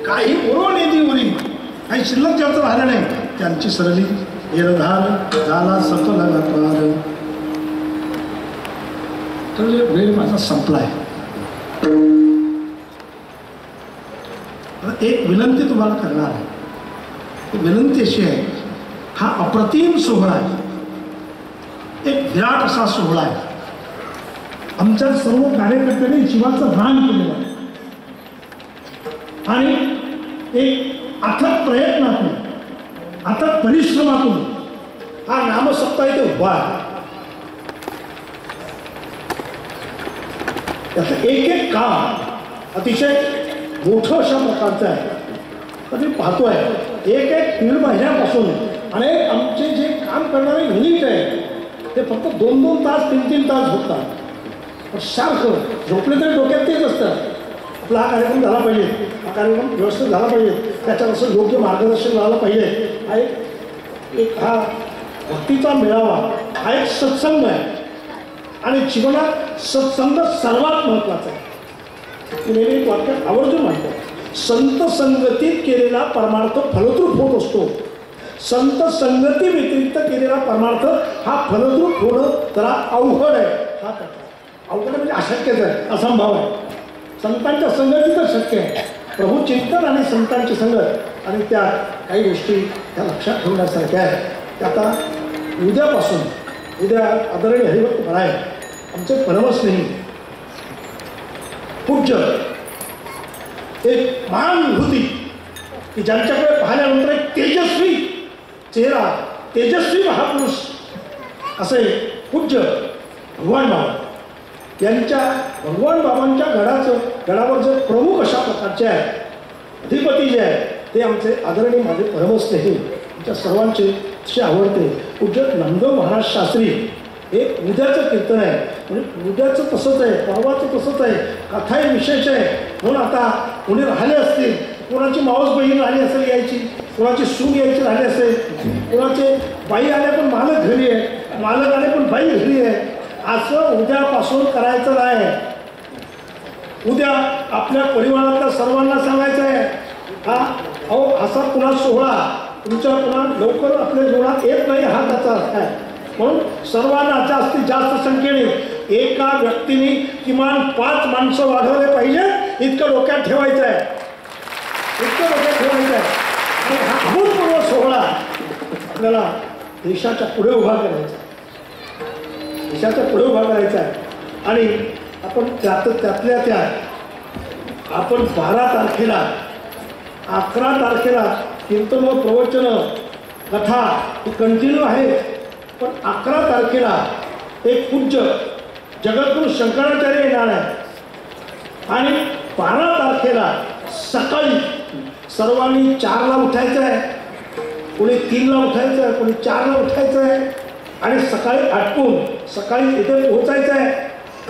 S1: काही उरवणे दी उडी काही शिल्लक ज्यांचं राहिलं नाही त्यांची सरली येरधार झाला सकल व्यापार. तर वेळ माझा संपलाय. एक विनंती तुम्हाला करणार आहे. विनंती अशी आहे हा अप्रतिम सोहळा आहे एक विराट असा सोहळा आहे. आमच्या सर्व कार्यकर्त्यांनी जीवाचं दान केलेलं आहे आणि एक अथक प्रयत्नातून अथक परिश्रमातून हा नामसप्ताह इथे उभा आहे. त्याचं एक एक काम अतिशय मोठं अशा प्रकारचं आहे. तर मी पाहतोय एक एक दीड महिन्यापासून अनेक आमचे जे काम करणारे युनिट आहे ते फक्त 2-2 तास 3-3 तास होतात. सारखं झोपले तरी डोक्यात तेच असतं आपला हा कार्यक्रम झाला पाहिजे हा कार्यक्रम व्यवस्थित झाला पाहिजे त्याच्यापासून योग्य मार्गदर्शन झालं पाहिजे. हा एक हा भक्तीचा मेळावा हा एक सत्संग आहे आणि जीवनात सत्संग सर्वात महत्त्वाचा आहे. नेहमी एक वाक्यात आवर्जून म्हणतो संत संगतीत केलेला परमार्थ फलद्रूप होत असतो. संत संगती व्यतिरिक्त केलेला परमार्थ हा फलद्रूप होणं जरा अवघड आहे. हा अवघड म्हणजे अशक्यच आहे असंभव आहे. संतांच्या संगतीतच शक्य आहे. प्रभू चिंतन आणि संतांची संगत आणि त्या काही गोष्टी त्या लक्षात ठेवण्यासारख्या आहेत. आता उद्यापासून उद्या आदरणीय हरिभक्त पराय आमचे परमस्नेही पूज्य एक महान विभूती की ज्यांच्याकडे पाहिल्यानंतर एक तेजस्वी चेहरा तेजस्वी महापुरुष असे पूज्य भगवान बाबा यांच्या भगवान बाबांच्या गडावर जे प्रमुख अशा प्रकारचे आहे अधिपती जे आहे ते आमचे आदरणीय माझे परमस्नेही आमच्या सर्वांचे असे आवडते पूज्य नंदो महाराज शास्त्री हे उद्याचं कीर्तन आहे. म्हणजे उद्याचं तसंच आहे परवाचं तसंच आहे कथाही विशेष आहे. म्हणून आता कोणी राहिले असतील कोणाची मावस बहीण राहिली असेल यायची कोणाची सून यायची राहिली असेल कोणाचे बाई आले पण मालक घरी आहे मालक आले पण बाई घरी आहे असं उद्यापासून करायचं नाही. उद्या आपल्या परिवारातल्या सर्वांना सांगायचं आहे हा अहो असा पुन्हा सोहळा तुमच्या पुन्हा लवकर आपल्या जीवनात येत नाही हा त्याचा अर्थ आहे. म्हणून सर्वांना जास्तीत जास्त संख्येने एका व्यक्तीने किमान 5 माणसं वाढवले पाहिजे इतकं डोक्यात ठेवायचं आहे. इतकं डोक्यात ठेवायचं आहे. आणि हा अभूतपूर्व सोहळा आपल्याला देशाच्या पुढे उभा करायचा देशाच्या पुढे उभा करायचा आहे. आणि आपण त्यातल्या त्यात आपण 12 तारखेला 11 तारखेला कीर्तन व प्रवचन कथा ही कंटिन्यू आहे. पण 11 तारखेला एक पूज्य जगद्गुरू शंकराचार्य येणार आहे आणि 12 तारखेला सकाळी सर्वांनी 4ला उठायचं आहे कोणी 3ला उठायचं आहे कोणी 4ला उठायचं आहे आणि सकाळी आटपून सकाळी इथे पोहोचायचं आहे.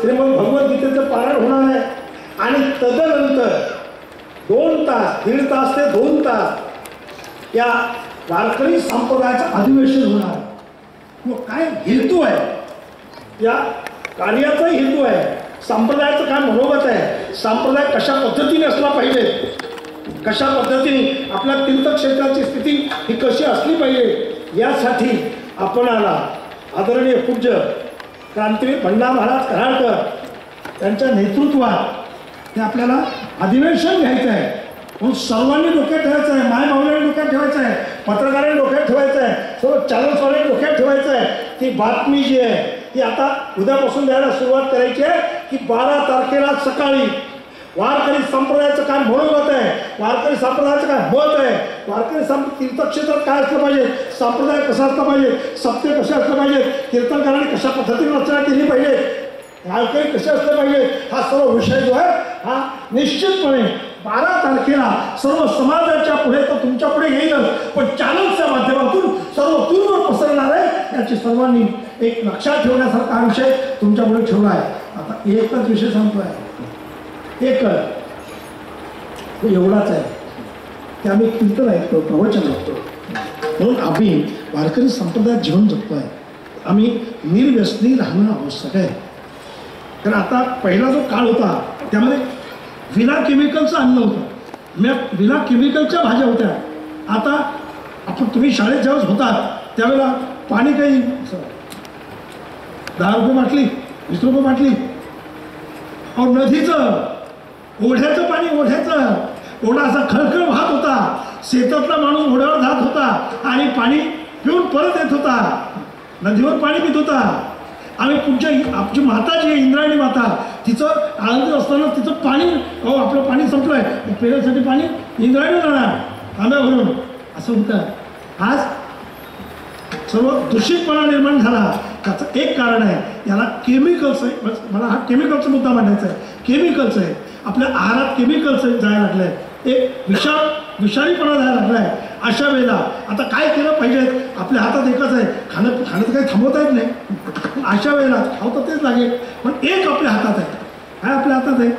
S1: श्रीमद भगवद्गीतेचं पारायण होणार आहे आणि तदनंतर 2 तास 1.5 तास ते 2 तास या वारकरी संप्रदायाचं अधिवेशन होणार आहे. मग काय हेतू आहे या कार्याचा हेतू आहे संप्रदायाचं काय मनोगत आहे संप्रदाय कशा पद्धतीने असला पाहिजे कशा पद्धतीने आपल्या तीर्थक्षेत्राची स्थिती ही कशी असली पाहिजे यासाठी आपणाला आदरणीय पूज्य क्रांतीवीर बंडा महाराज कराडकर यांच्या नेतृत्वात हे आपल्याला अधिवेशन घ्यायचं आहे. म्हणून सर्वांनी डोक्यात ठेवायचं आहे माय माऊल्यांनी डोक्यात ठेवायचं आहे पत्रकारांनी डोक्यात ठेवायचं आहे सर्व चॅनल्सवाल्यांनी डोक्यात ठेवायचं आहे की बातमी जी आहे की आता उद्यापासून द्यायला सुरुवात करायची आहे की 12 तारखेला सकाळी वारकरी संप्रदायाचं काय मनोगत आहे, वारकरी संप्रदायाचं काय मत आहे, वारकरी तीर्थक्षेत्रात काय असलं पाहिजे, संप्रदाय कसा असला पाहिजे, सत्य कसे असलं पाहिजे, कीर्तनकारांनी कशा पद्धतीने रचना केली पाहिजे, वारकरी कसे असले पाहिजे, हा सर्व विषय जो आहे हा निश्चितपणे 12 तारखेला सर्व समाजाच्या पुढे तर तुमच्या पुढे येईलच, पण चॅनलच्या माध्यमातून सर्व दूरवर पसरणार आहे. याची सर्वांनी एक लक्षात ठेवण्यासारखा हा विषय तुमच्या पुढे ठेवला आहे. आता एकच विषय सांगतोय, एकच एवढाच आहे की आम्ही कीर्तन ऐकतो, प्रवचन ऐकतो, म्हणून आम्ही वारकरी संप्रदायात जीवन जगतोय. आम्ही निर्व्यसनी राहणं आवश्यक आहे. तर आता पहिला जो काळ होता त्यामध्ये विना केमिकलचं अन्न होतं, विना केमिकलच्या भाज्या होत्या. आता तुम्ही शाळेत जेव्हा होतात त्यावेळेला पाणी काही 10 रुपये बाटली, 20 रुपये बाटली, और नदीचं ओढ्याचं पाणी, ओढा असा खळखळ वाहत होता, शेतातला माणूस ओढ्यावर जात होता आणि पाणी पिऊन परत येत होता, नदीवर पाणी पित होता. आम्ही आमची माता जी आहे इंद्रायणी माता, तिचं आनंद असताना तिचं पाणी, आपलं पाणी संपलंय, पिण्यासाठी पाणी इंद्रायणी जाणार तांब्या भरून, असं होतं. आज सर्व दूषितपणा निर्माण झाला. त्याचं एक कारण आहे, याला केमिकल्स आहे. मला हा केमिकलचा मुद्दा मांडायचा आहे. केमिकल्स आहे, आपल्या आहारात केमिकल्स जायला लागले आहे, एक विषारीपणा जायला लागला आहे. अशा वेळेला आता काय केलं पाहिजे, आपल्या हातात एकच आहे, खाणं तर काही थांबवता येत नाही. अशा वेळेला खाऊ तर तेच लागेल, पण एक आपल्या हातात आहे. काय आपल्या हातात आहे?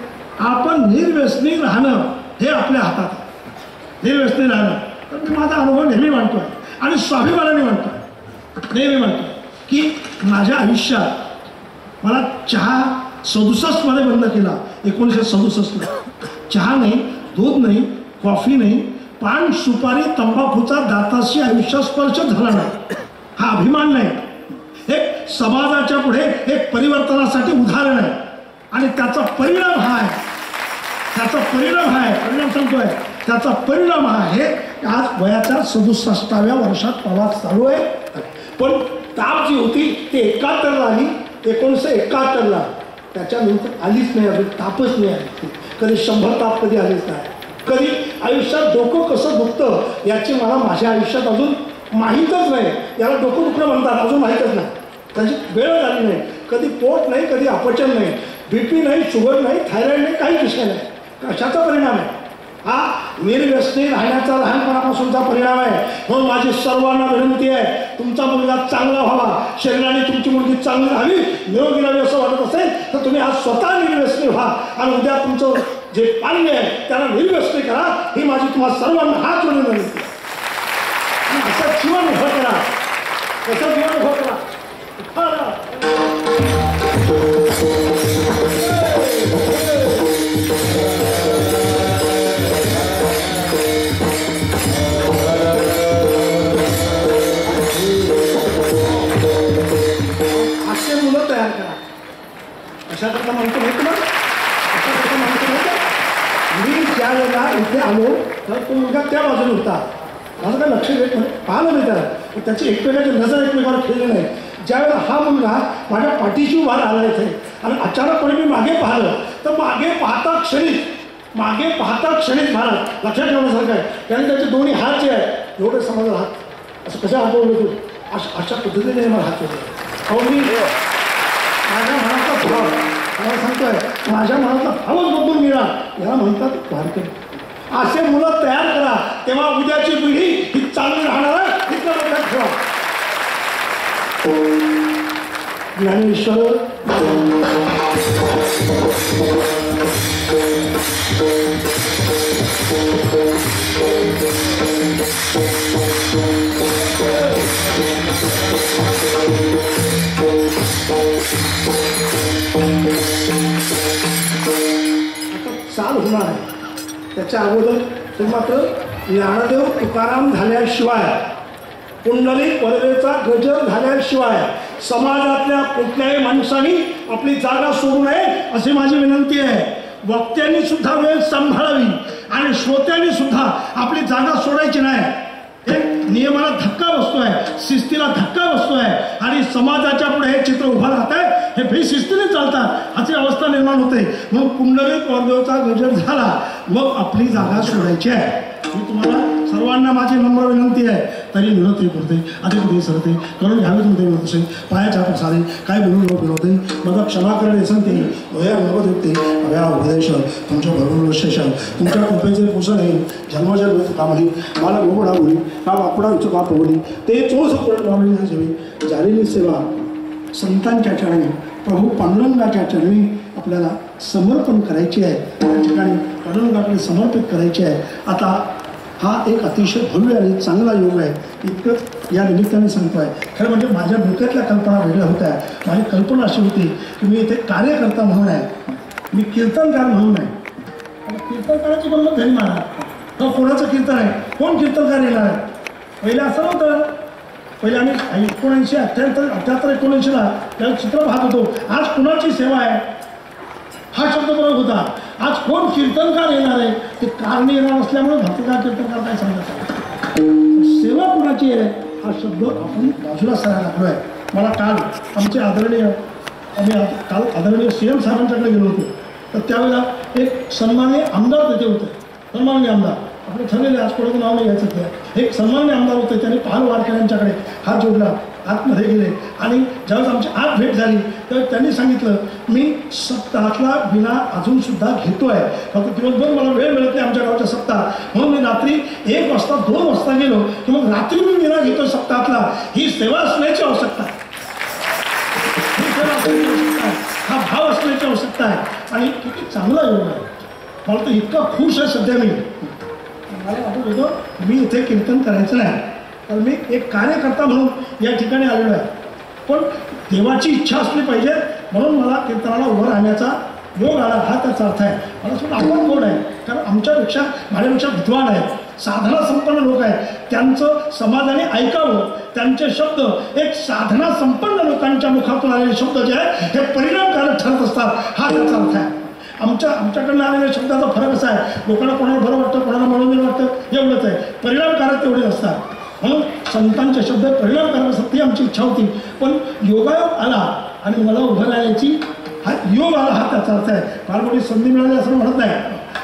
S1: आपण निर्व्यसनी राहणं हे आपल्या हातात आहे. निर्व्यसनी राहणं, तर मी माझा अनुभव नेहमी मांडतोय आणि स्वाभिमानाने मांडतोय, नेहमी मांडतोय की माझ्या आयुष्यात मला चहा 67 मध्ये बंद केला. 1967 चहा नाही, दूध नाही, कॉफी नाही, पान, सुपारी, तंबाखूचा दाताशी आयुष्यात स्पर्श झाला नाही. हा अभिमान नाही, हे समाजाच्या पुढे एक परिवर्तनासाठी उदाहरण आहे. आणि त्याचा परिणाम हा आहे, परिणाम सांगतोय, त्याचा परिणाम हा आहे. आज वयाच्या 67व्या वर्षात प्रवास चालू आहे. पण ताप जी होती ती 71ला आली, 1971ला, त्याच्यानंतर आलीच नाही, अजून तापच नाही आली. कधी 100 ताप कधी आलेच नाही. कधी आयुष्यात डोकं कसं दुखतं याची मला माझ्या आयुष्यात अजून माहीतच नाही. याला डोकं दुखणं म्हणतात, अजून माहीतच नाही, त्याची वेळ झाली नाही. कधी पोट नाही, कधी अपचन नाही, BP नाही, शुगर नाही, थायरॉइड नाही, काही विषय नाही. कशाचा परिणाम आहे? हा निर्व्यसनी राहण्याचा लहानपणापासूनचा परिणाम आहे. म्हणून माझी सर्वांना विनंती आहे, तुमचा मुलगा चांगला व्हावा, शरीराने तुमची मुलगी चांगली राहावी, निरोगी राहावी असं वाटत असेल तर तुम्ही आज स्वतः निर्व्यसनी व्हा आणि उद्या तुमचं जे पाल्य आहे त्याला निर्व्यसनी करा. ही माझी तुम्हाला सर्वांना हात जोडून विनंती आहे. असं जीवन उभं करा, कसं जीवन उभं करा. असे मुलं तयार करा. कशाकरता म्हणतो माहिती ना, कशाकरता म्हणतो माहिती. मी ज्या वेळेला इथे आलो तर तो मुलगा त्या बाजूला होता. माझं काय लक्ष देत नाही, पाहिलं नाही त्याला, त्याची एकमेकाची नजर एकमेकावर ठेवली नाही. ज्यावेळेला हा मुलगा माझ्या पाठीशी उभा राहिला इथे आणि अचानकपणे मी मागे पाहिलं तर मागे पाहता क्षणीच महाराज लक्षात ठेवण्यासारखं आहे. त्याने त्याचे दोन्ही हात जे आहेत एवढे समजलं, हात असं कशा हात बोललो तू, अशा पद्धतीने मला हात होते. अहो मी माझ्या मनाचा भाव मला सांगतोय, माझ्या मनाचा भावच बदलून मिळा, याला म्हणतात वारकरी. असे मुलं तयार करा, तेव्हा उद्याची पिढी ही चांगली राहणार आहे. इतकं लक्षात ठेवा. ज्ञानेश्वर चाल होणार आहे. त्याच्या अगोदर ते मात्र ज्ञानदेव तुकाराम झाल्याशिवाय, पुंडलिक वरदेचा गजर झाल्याशिवाय समाजातल्या कुठल्याही माणसाने आपली जागा सोडू नये अशी माझी विनंती आहे. वक्त्यांनी सुद्धा वेळ सांभाळावी आणि श्रोत्यांनी सुद्धा आपली जागा सोडायची नाही. नियमाला धक्का बसतोय, शिस्तीला धक्का बसतोय आणि समाजाच्या पुढे हे चित्र उभं राहत आहे, हे बेशिस्तीने चालतात अशी अवस्था निर्माण होते. मग पुंडलिक वामदेवचा गजर झाला, मग आपली जागा सोडायची आहे. मी तुम्हाला सर्वांना माझी नम्र विनंती आहे, तरी विनंती करते, अधिक सरते करून घ्यावी तुमचे विनंती. पायाच्या प्रसारे काय बोलून लोक विनवते मग क्षमा करणे सांगते वया नवदेवते अव्या उपदेश तुमच्या भरपूर शेष तुमच्या कृपेचे पोषण आहे. जन्मजन्म कामली मला गोगडा बोली का वाकडा चुका पवली ते चोच मावळी सेवी झालेली सेवा संतांच्या चरणी प्रभू पांडुरंगाच्या चरणी आपल्याला समर्पण करायची आहे. त्या ठिकाणी पांडुरंगाकडे समर्पित करायची आहे. आता हा एक अतिशय भव्य आणि चांगला योग आहे. इतकं या निमित्ताने सांगतो आहे. खरं म्हणजे माझ्या डोक्यातल्या कल्पना वेगळ्या होत्या. माझी कल्पना अशी होती की मी इथे कार्यकर्ता म्हणून आहे, मी कीर्तनकार म्हणून आहे. आणि कीर्तनकाराची गंमत घरी मारा तर कोणाचं कीर्तन आहे, कोण कीर्तनकार येणार आहे. पहिले असं नव्हतं. पहिले आम्ही 1978-79 त्याला चित्र पाहत होतो. आज कुणाची सेवा आहे हा शब्द बरोबर होता. आज कोण कीर्तनकार येणार आहे, ते कारणे येणार असल्यामुळे भक्तिकार कीर्तनकार काय सांगत सेवा कुणाची आहे हा शब्द आपण बाजूला सरायला लागलो आहे. मला काल आमचे आदरणीय CM साहेबांच्याकडे गेलो होतो. तर त्यावेळेला एक सन्माननीय आमदार तिथे होते. सन्माननीय आमदार आपले ठरलेले, आज कोणाचं नाव नाही घ्यायचं ते. एक सन्माननीय आमदार होते. त्यांनी पाल वारकऱ्यांच्याकडे हात जोडला, आतमध्ये गेले आणि ज्यावेळेस आमची आत भेट झाली तर त्यांनी सांगितलं मी सप्ताहातला विना अजूनसुद्धा घेतो आहे, फक्त दिवसभर मला वेळ मिळत नाही आमच्या गावच्या सप्ताह, म्हणून मी रात्री 1 वाजता 2 वाजता गेलो की मग रात्री मी विना घेतो सप्ताहातला. ही सेवा असण्याची आवश्यकता आहे, हा भाव असण्याची आवश्यकता आहे. आणि किती चांगला योग आहे. मला तर इतका खुश आहे सध्या. मला वाटत होतं मी इथे कीर्तन करायचं नाही, तर मी एक कार्यकर्ता म्हणून या ठिकाणी आलेलो आहे. पण देवाची इच्छा असली पाहिजे म्हणून मला कीर्तनाला उभं राहण्याचा योग आला, हा त्याचा अर्थ आहे. मला सुद्धा आपण कोण आहे, कारण आमच्यापेक्षा माझ्यापेक्षा विद्वान आहेत, साधना संपन्न लोक आहेत. त्यांचं समाजाने ऐकावं, त्यांचे शब्द एक साधना संपन्न लोकांच्या मुखातून आलेले शब्द जे आहेत हे परिणामकारक ठरत असतात, हा त्याचा अर्थ आहे. आमच्याकडनं आलेल्या शब्दाचा फरक असा आहे, लोकांना कोणाला बरं वाटतं, कोणाला मनोरंजन वाटतं, एवढंच आहे. परिणामकारक तेवढे असतात. म्हणून संतांचे शब्द परिणामकारक असतात, ती आमची इच्छा होती. पण योगायोग आला आणि मला उभं राहण्याची हा योग आला, हा त्याचा अर्थ आहे. फार मोठी संधी मिळाली असं म्हणत नाही,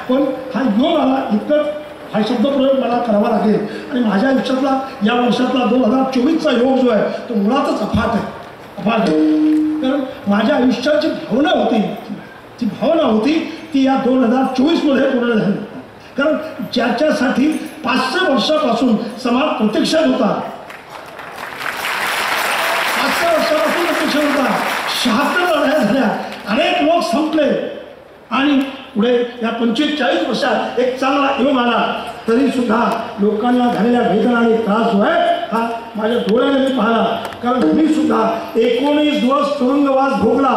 S1: पण हा योग आला, इतकंच हा शब्दप्रयोग मला करावा लागेल. आणि माझ्या आयुष्यातला या वर्षातला 2024चा योग जो आहे तो मुळातच अफाट आहे, अफाट आहे. कारण माझ्या आयुष्याची भावना होती, ती या 2024मध्ये पूर्ण झाली. कारण ज्याच्यासाठी 500 वर्षापासून समाज प्रतीक्षेत होता, 500 वर्षापासून प्रतीक्षेत होता, 76 लढाया झाल्या, अनेक लोक संपले आणि पुढे या 25-40 वर्षात एक चांगला योग आला. तरी सुद्धा लोकांना झालेल्या वेदना आणि त्रास जो आहे हा माझ्या डोळ्याने मी पाहिला. कारण मी सुद्धा 19 दिवस तुरुंगवास भोगला.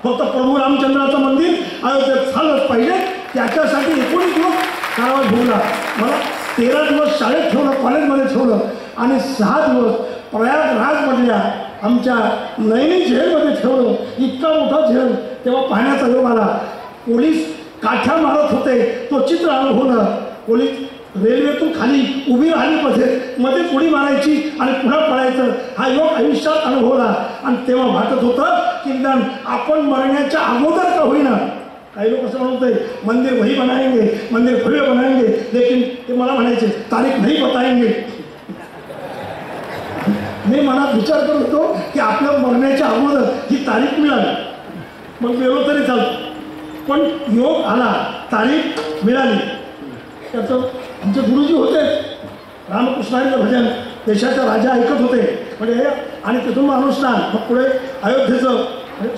S1: फक्त प्रभू रामचंद्राचं मंदिर अयोध्येत झालंच पाहिजे त्याच्यासाठी 19 दिवस कारावास भोगला. मला 13 दिवस शाळेत ठेवलं, कॉलेजमध्ये ठेवलं आणि 6 दिवस प्रयागराजमधल्या आमच्या नैनी जेलमध्ये ठेवलं. इतका मोठा जेल तेव्हा पाहण्याचा योग आला. पोलीस काठ्या मारत होते, तो चित्र अनुभवलं. पोलीस रेल्वेतून खाली उभी राहिली, मध्ये उडी मारायची आणि पुन्हा पळायचं, हा योग आयुष्यात अनुभवला. आणि तेव्हा वाटत होतं की निदान आपण मरण्याच्या अगोदर का होईना. काही लोक असं म्हणत होते मंदिर वही बनाएंगे, मंदिर भव्य बनाएंगे, लेकिन ते मला म्हणायचे तारीख नाही बताएंगे. मी मनात विचार करत होतो की आपल्या मरण्याच्या अगोदर ही तारीख मिळाली, मग गेलो तरी चालतो. पण योग आला, तारीख मिळाली. त्याचं आमचे गुरुजी होते, रामकृष्णाचं भजन देशाचा राजा ऐकत होते म्हणजे, आणि तिथून अनुष्ठान, मग पुढे अयोध्येचं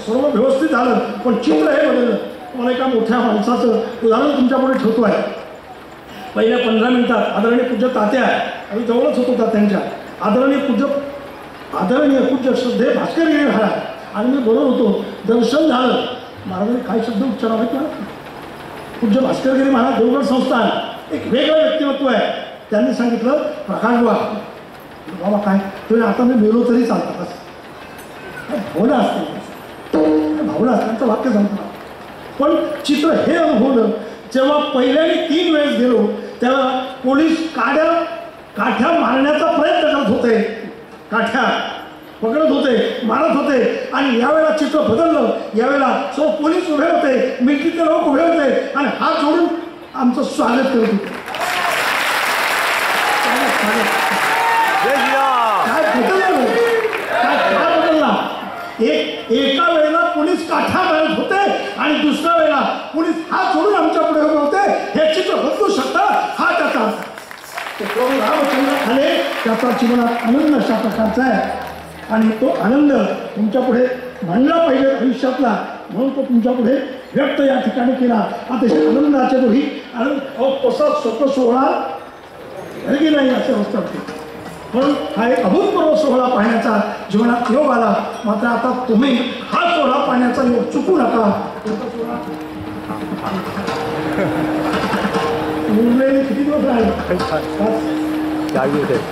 S1: सर्व व्यवस्थित झालं. पण चित्र हे बदललं. मला एका मोठ्या माणसाचं उदाहरण तुमच्यापुढे ठेवतो आहे. पहिल्या 15 मिनिटात आदरणीय पूज्य तात्या, आम्ही जवळच होतो तात्यांच्या, आदरणीय पूज्य श्रद्धे भास्करगिरी महाराज आणि मी बोलत होतो. दर्शन झालं, महाराजांनी काय शब्द उच्चारा माहिती मला. पूज्य भास्करगिरी महाराज देवगड संस्थान एक वेगळं व्यक्तिमत्व आहे. त्यांनी सांगितलं प्रकाश बाबा काय तुम्ही आता मी मेलो तरी चालतात असं भावना असते, भावना असते त्यांचं वाक्य सांगतो. पण चित्र हे अनुभवलं जेव्हा पहिल्याने 3 वेळेस गेलो तेव्हा पोलीस काड्या काठ्या मारण्याचा प्रयत्न करत होते, काठ्या पकडत होते, मारत होते. आणि यावेळेला चित्र बदललं. यावेळेला सर्व पोलीस उभे होते, मिलिटरीचे लोक उभे होते आणि हात जोडून आमचं स्वागत करत होते. काय बदललं, काय बदलला? एका वेळेला पोलीस काठ्या मारत होते आणि दुसऱ्या वेळेला पोलीस हात जोडून आमच्या पुढे उभे होते. हे चित्र बदलू शकतं, हा त्याचा प्रभू रामचंद्र खाले त्याचा जीवनात आनंद अशा प्रकारचा आहे. आणि तो आनंद तुमच्या पुढे मांडला पाहिजे आयुष्यातला, म्हणून तो तुमच्या पुढे व्यक्त या ठिकाणी केला. अतिशय आनंदाचे दोही आनंद तसा स्वतः सोहळा की नाही असे अवस्था होते. म्हणून हा एक अभूतपूर्व सोहळा पाहण्याचा जीवनात योग आला. मात्र आता तुम्ही हा सोहळा पाहण्याचा योग चुकू नका. उरलेले किती दिवस राहिले?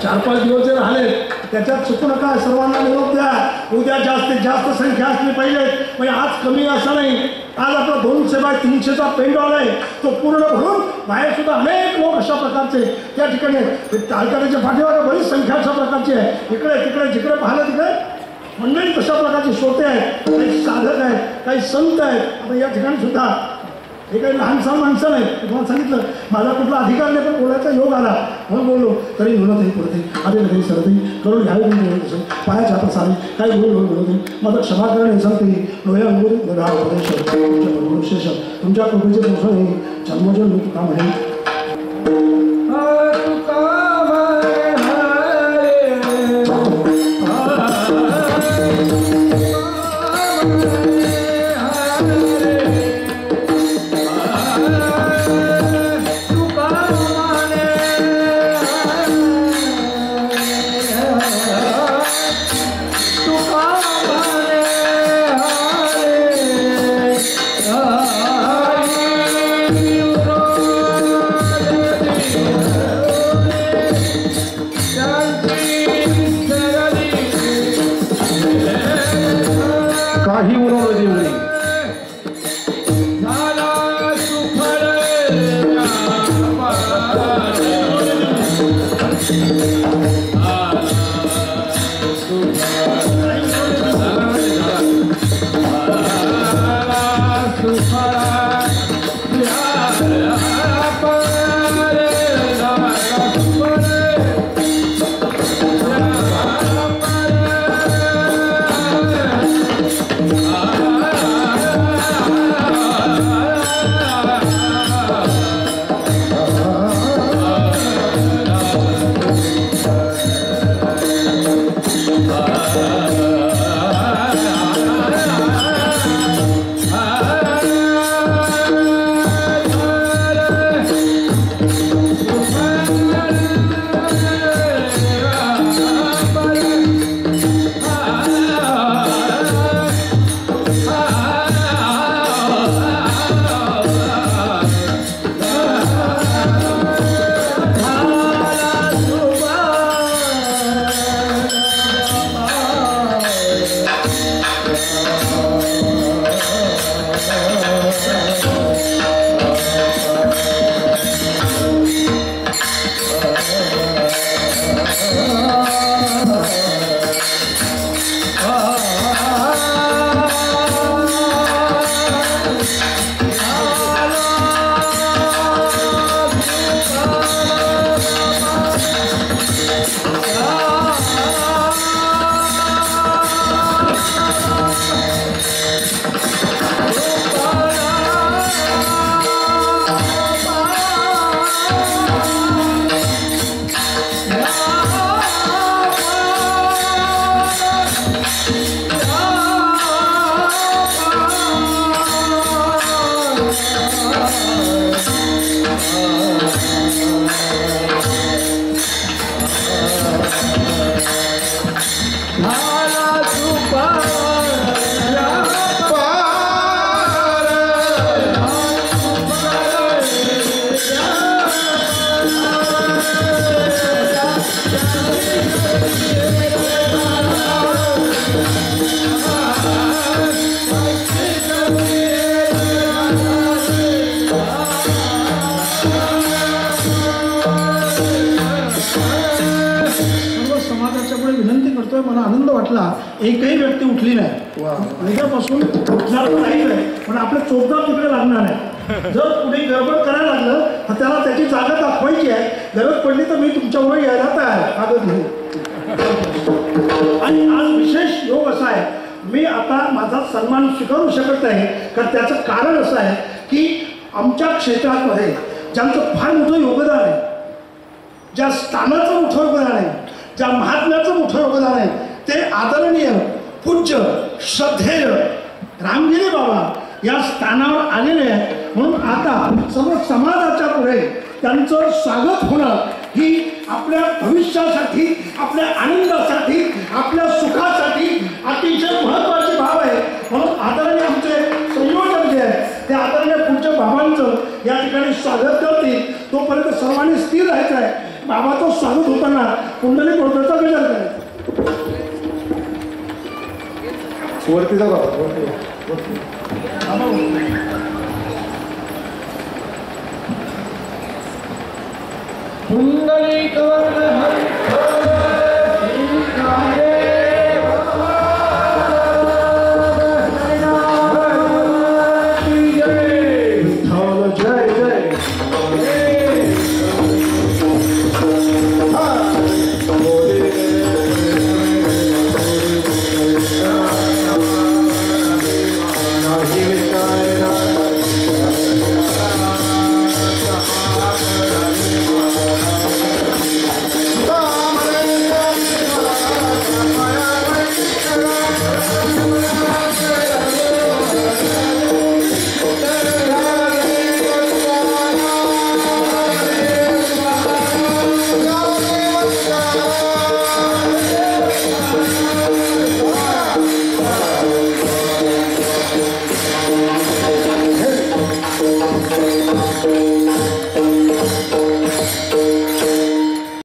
S1: 4-5 दिवस जे राहिले त्याच्यात चुकू नका. सर्वांना निरोप द्या. उद्या जास्तीत जास्त संख्या असली पाहिजे. म्हणजे आज कमी असं नाही. आज आपला 200x300चा पेंडॉल आहे, तो पूर्ण भरून बाहेर सुद्धा अनेक लोक अशा प्रकारचे त्या ठिकाणी टाळकऱ्याच्या पाठीवर बरीच संख्या अशा प्रकारची आहे. इकडे तिकडे जिकडे पाहिलं तिकडे मंडळी तशा प्रकारचे श्रोते आहेत, काही साधक आहेत, काही संत आहेत. आता या ठिकाणी सुद्धा हे काही लहानसहान माणसं नाही. तुम्हाला सांगितलं माझा कुठला अधिकार नाही, पण बोलायचा योग आला म्हणून बोललो. तरी म्हणत पुरते अरे घरी सरते करून घ्यावे म्हणून पायाच्या हातात सारी काही बोल बोलत माझं क्षमा करणे सांगते. डोळ्या उपदेश विशेष तुमच्या कृपेचे पोषण जन्मोजन मी तुका म्हणे. मला आनंद वाटला. एकही व्यक्ती उठली नाही. उद्यापासून उठणार नाहीच आहे, पण आपले चोपदार तिकडे लागणार आहे. जर कुणी गडबड करायला लागलं तर त्याला त्याची जागा दाखवायची आहे. गरज पडली तर मी तुमच्यामुळे यायला तयार आहे. कागद घेऊन. आणि आज विशेष योग असा आहे, मी आता माझा सन्मान स्वीकारू शकत नाही, कारण त्याचं कारण असं आहे की आमच्या क्षेत्रामध्ये ज्यांचं फार मोठं योगदान आहे, ज्या स्थानाचं मोठं योगदान आहे, ज्या महात्म्याचं मोठं योगदान आहे, ते आदरणीय पूज्य श्रद्धेय रामगिरी बाबा या स्थानावर आलेले आहे. म्हणून आता सर्व समाजाच्या पुढे त्यांचं स्वागत होणं ही आपल्या भविष्यासाठी, आपल्या आनंदासाठी, आपल्या सुखासाठी अतिशय महत्त्वाची बाब आहे. म्हणून आदरणीय आमचे संयोजक जे आहे ते आदरणीय पूज्य बाबांचं या ठिकाणी स्वागत करतील. तोपर्यंत सर्वांनी स्थिर राहायचं आहे. बाबाचं स्वागत होताना कुंडली बोलण्याचा विचार करायचा.
S2: वरती जा बाबा.
S1: कुंडलिक
S2: Hey!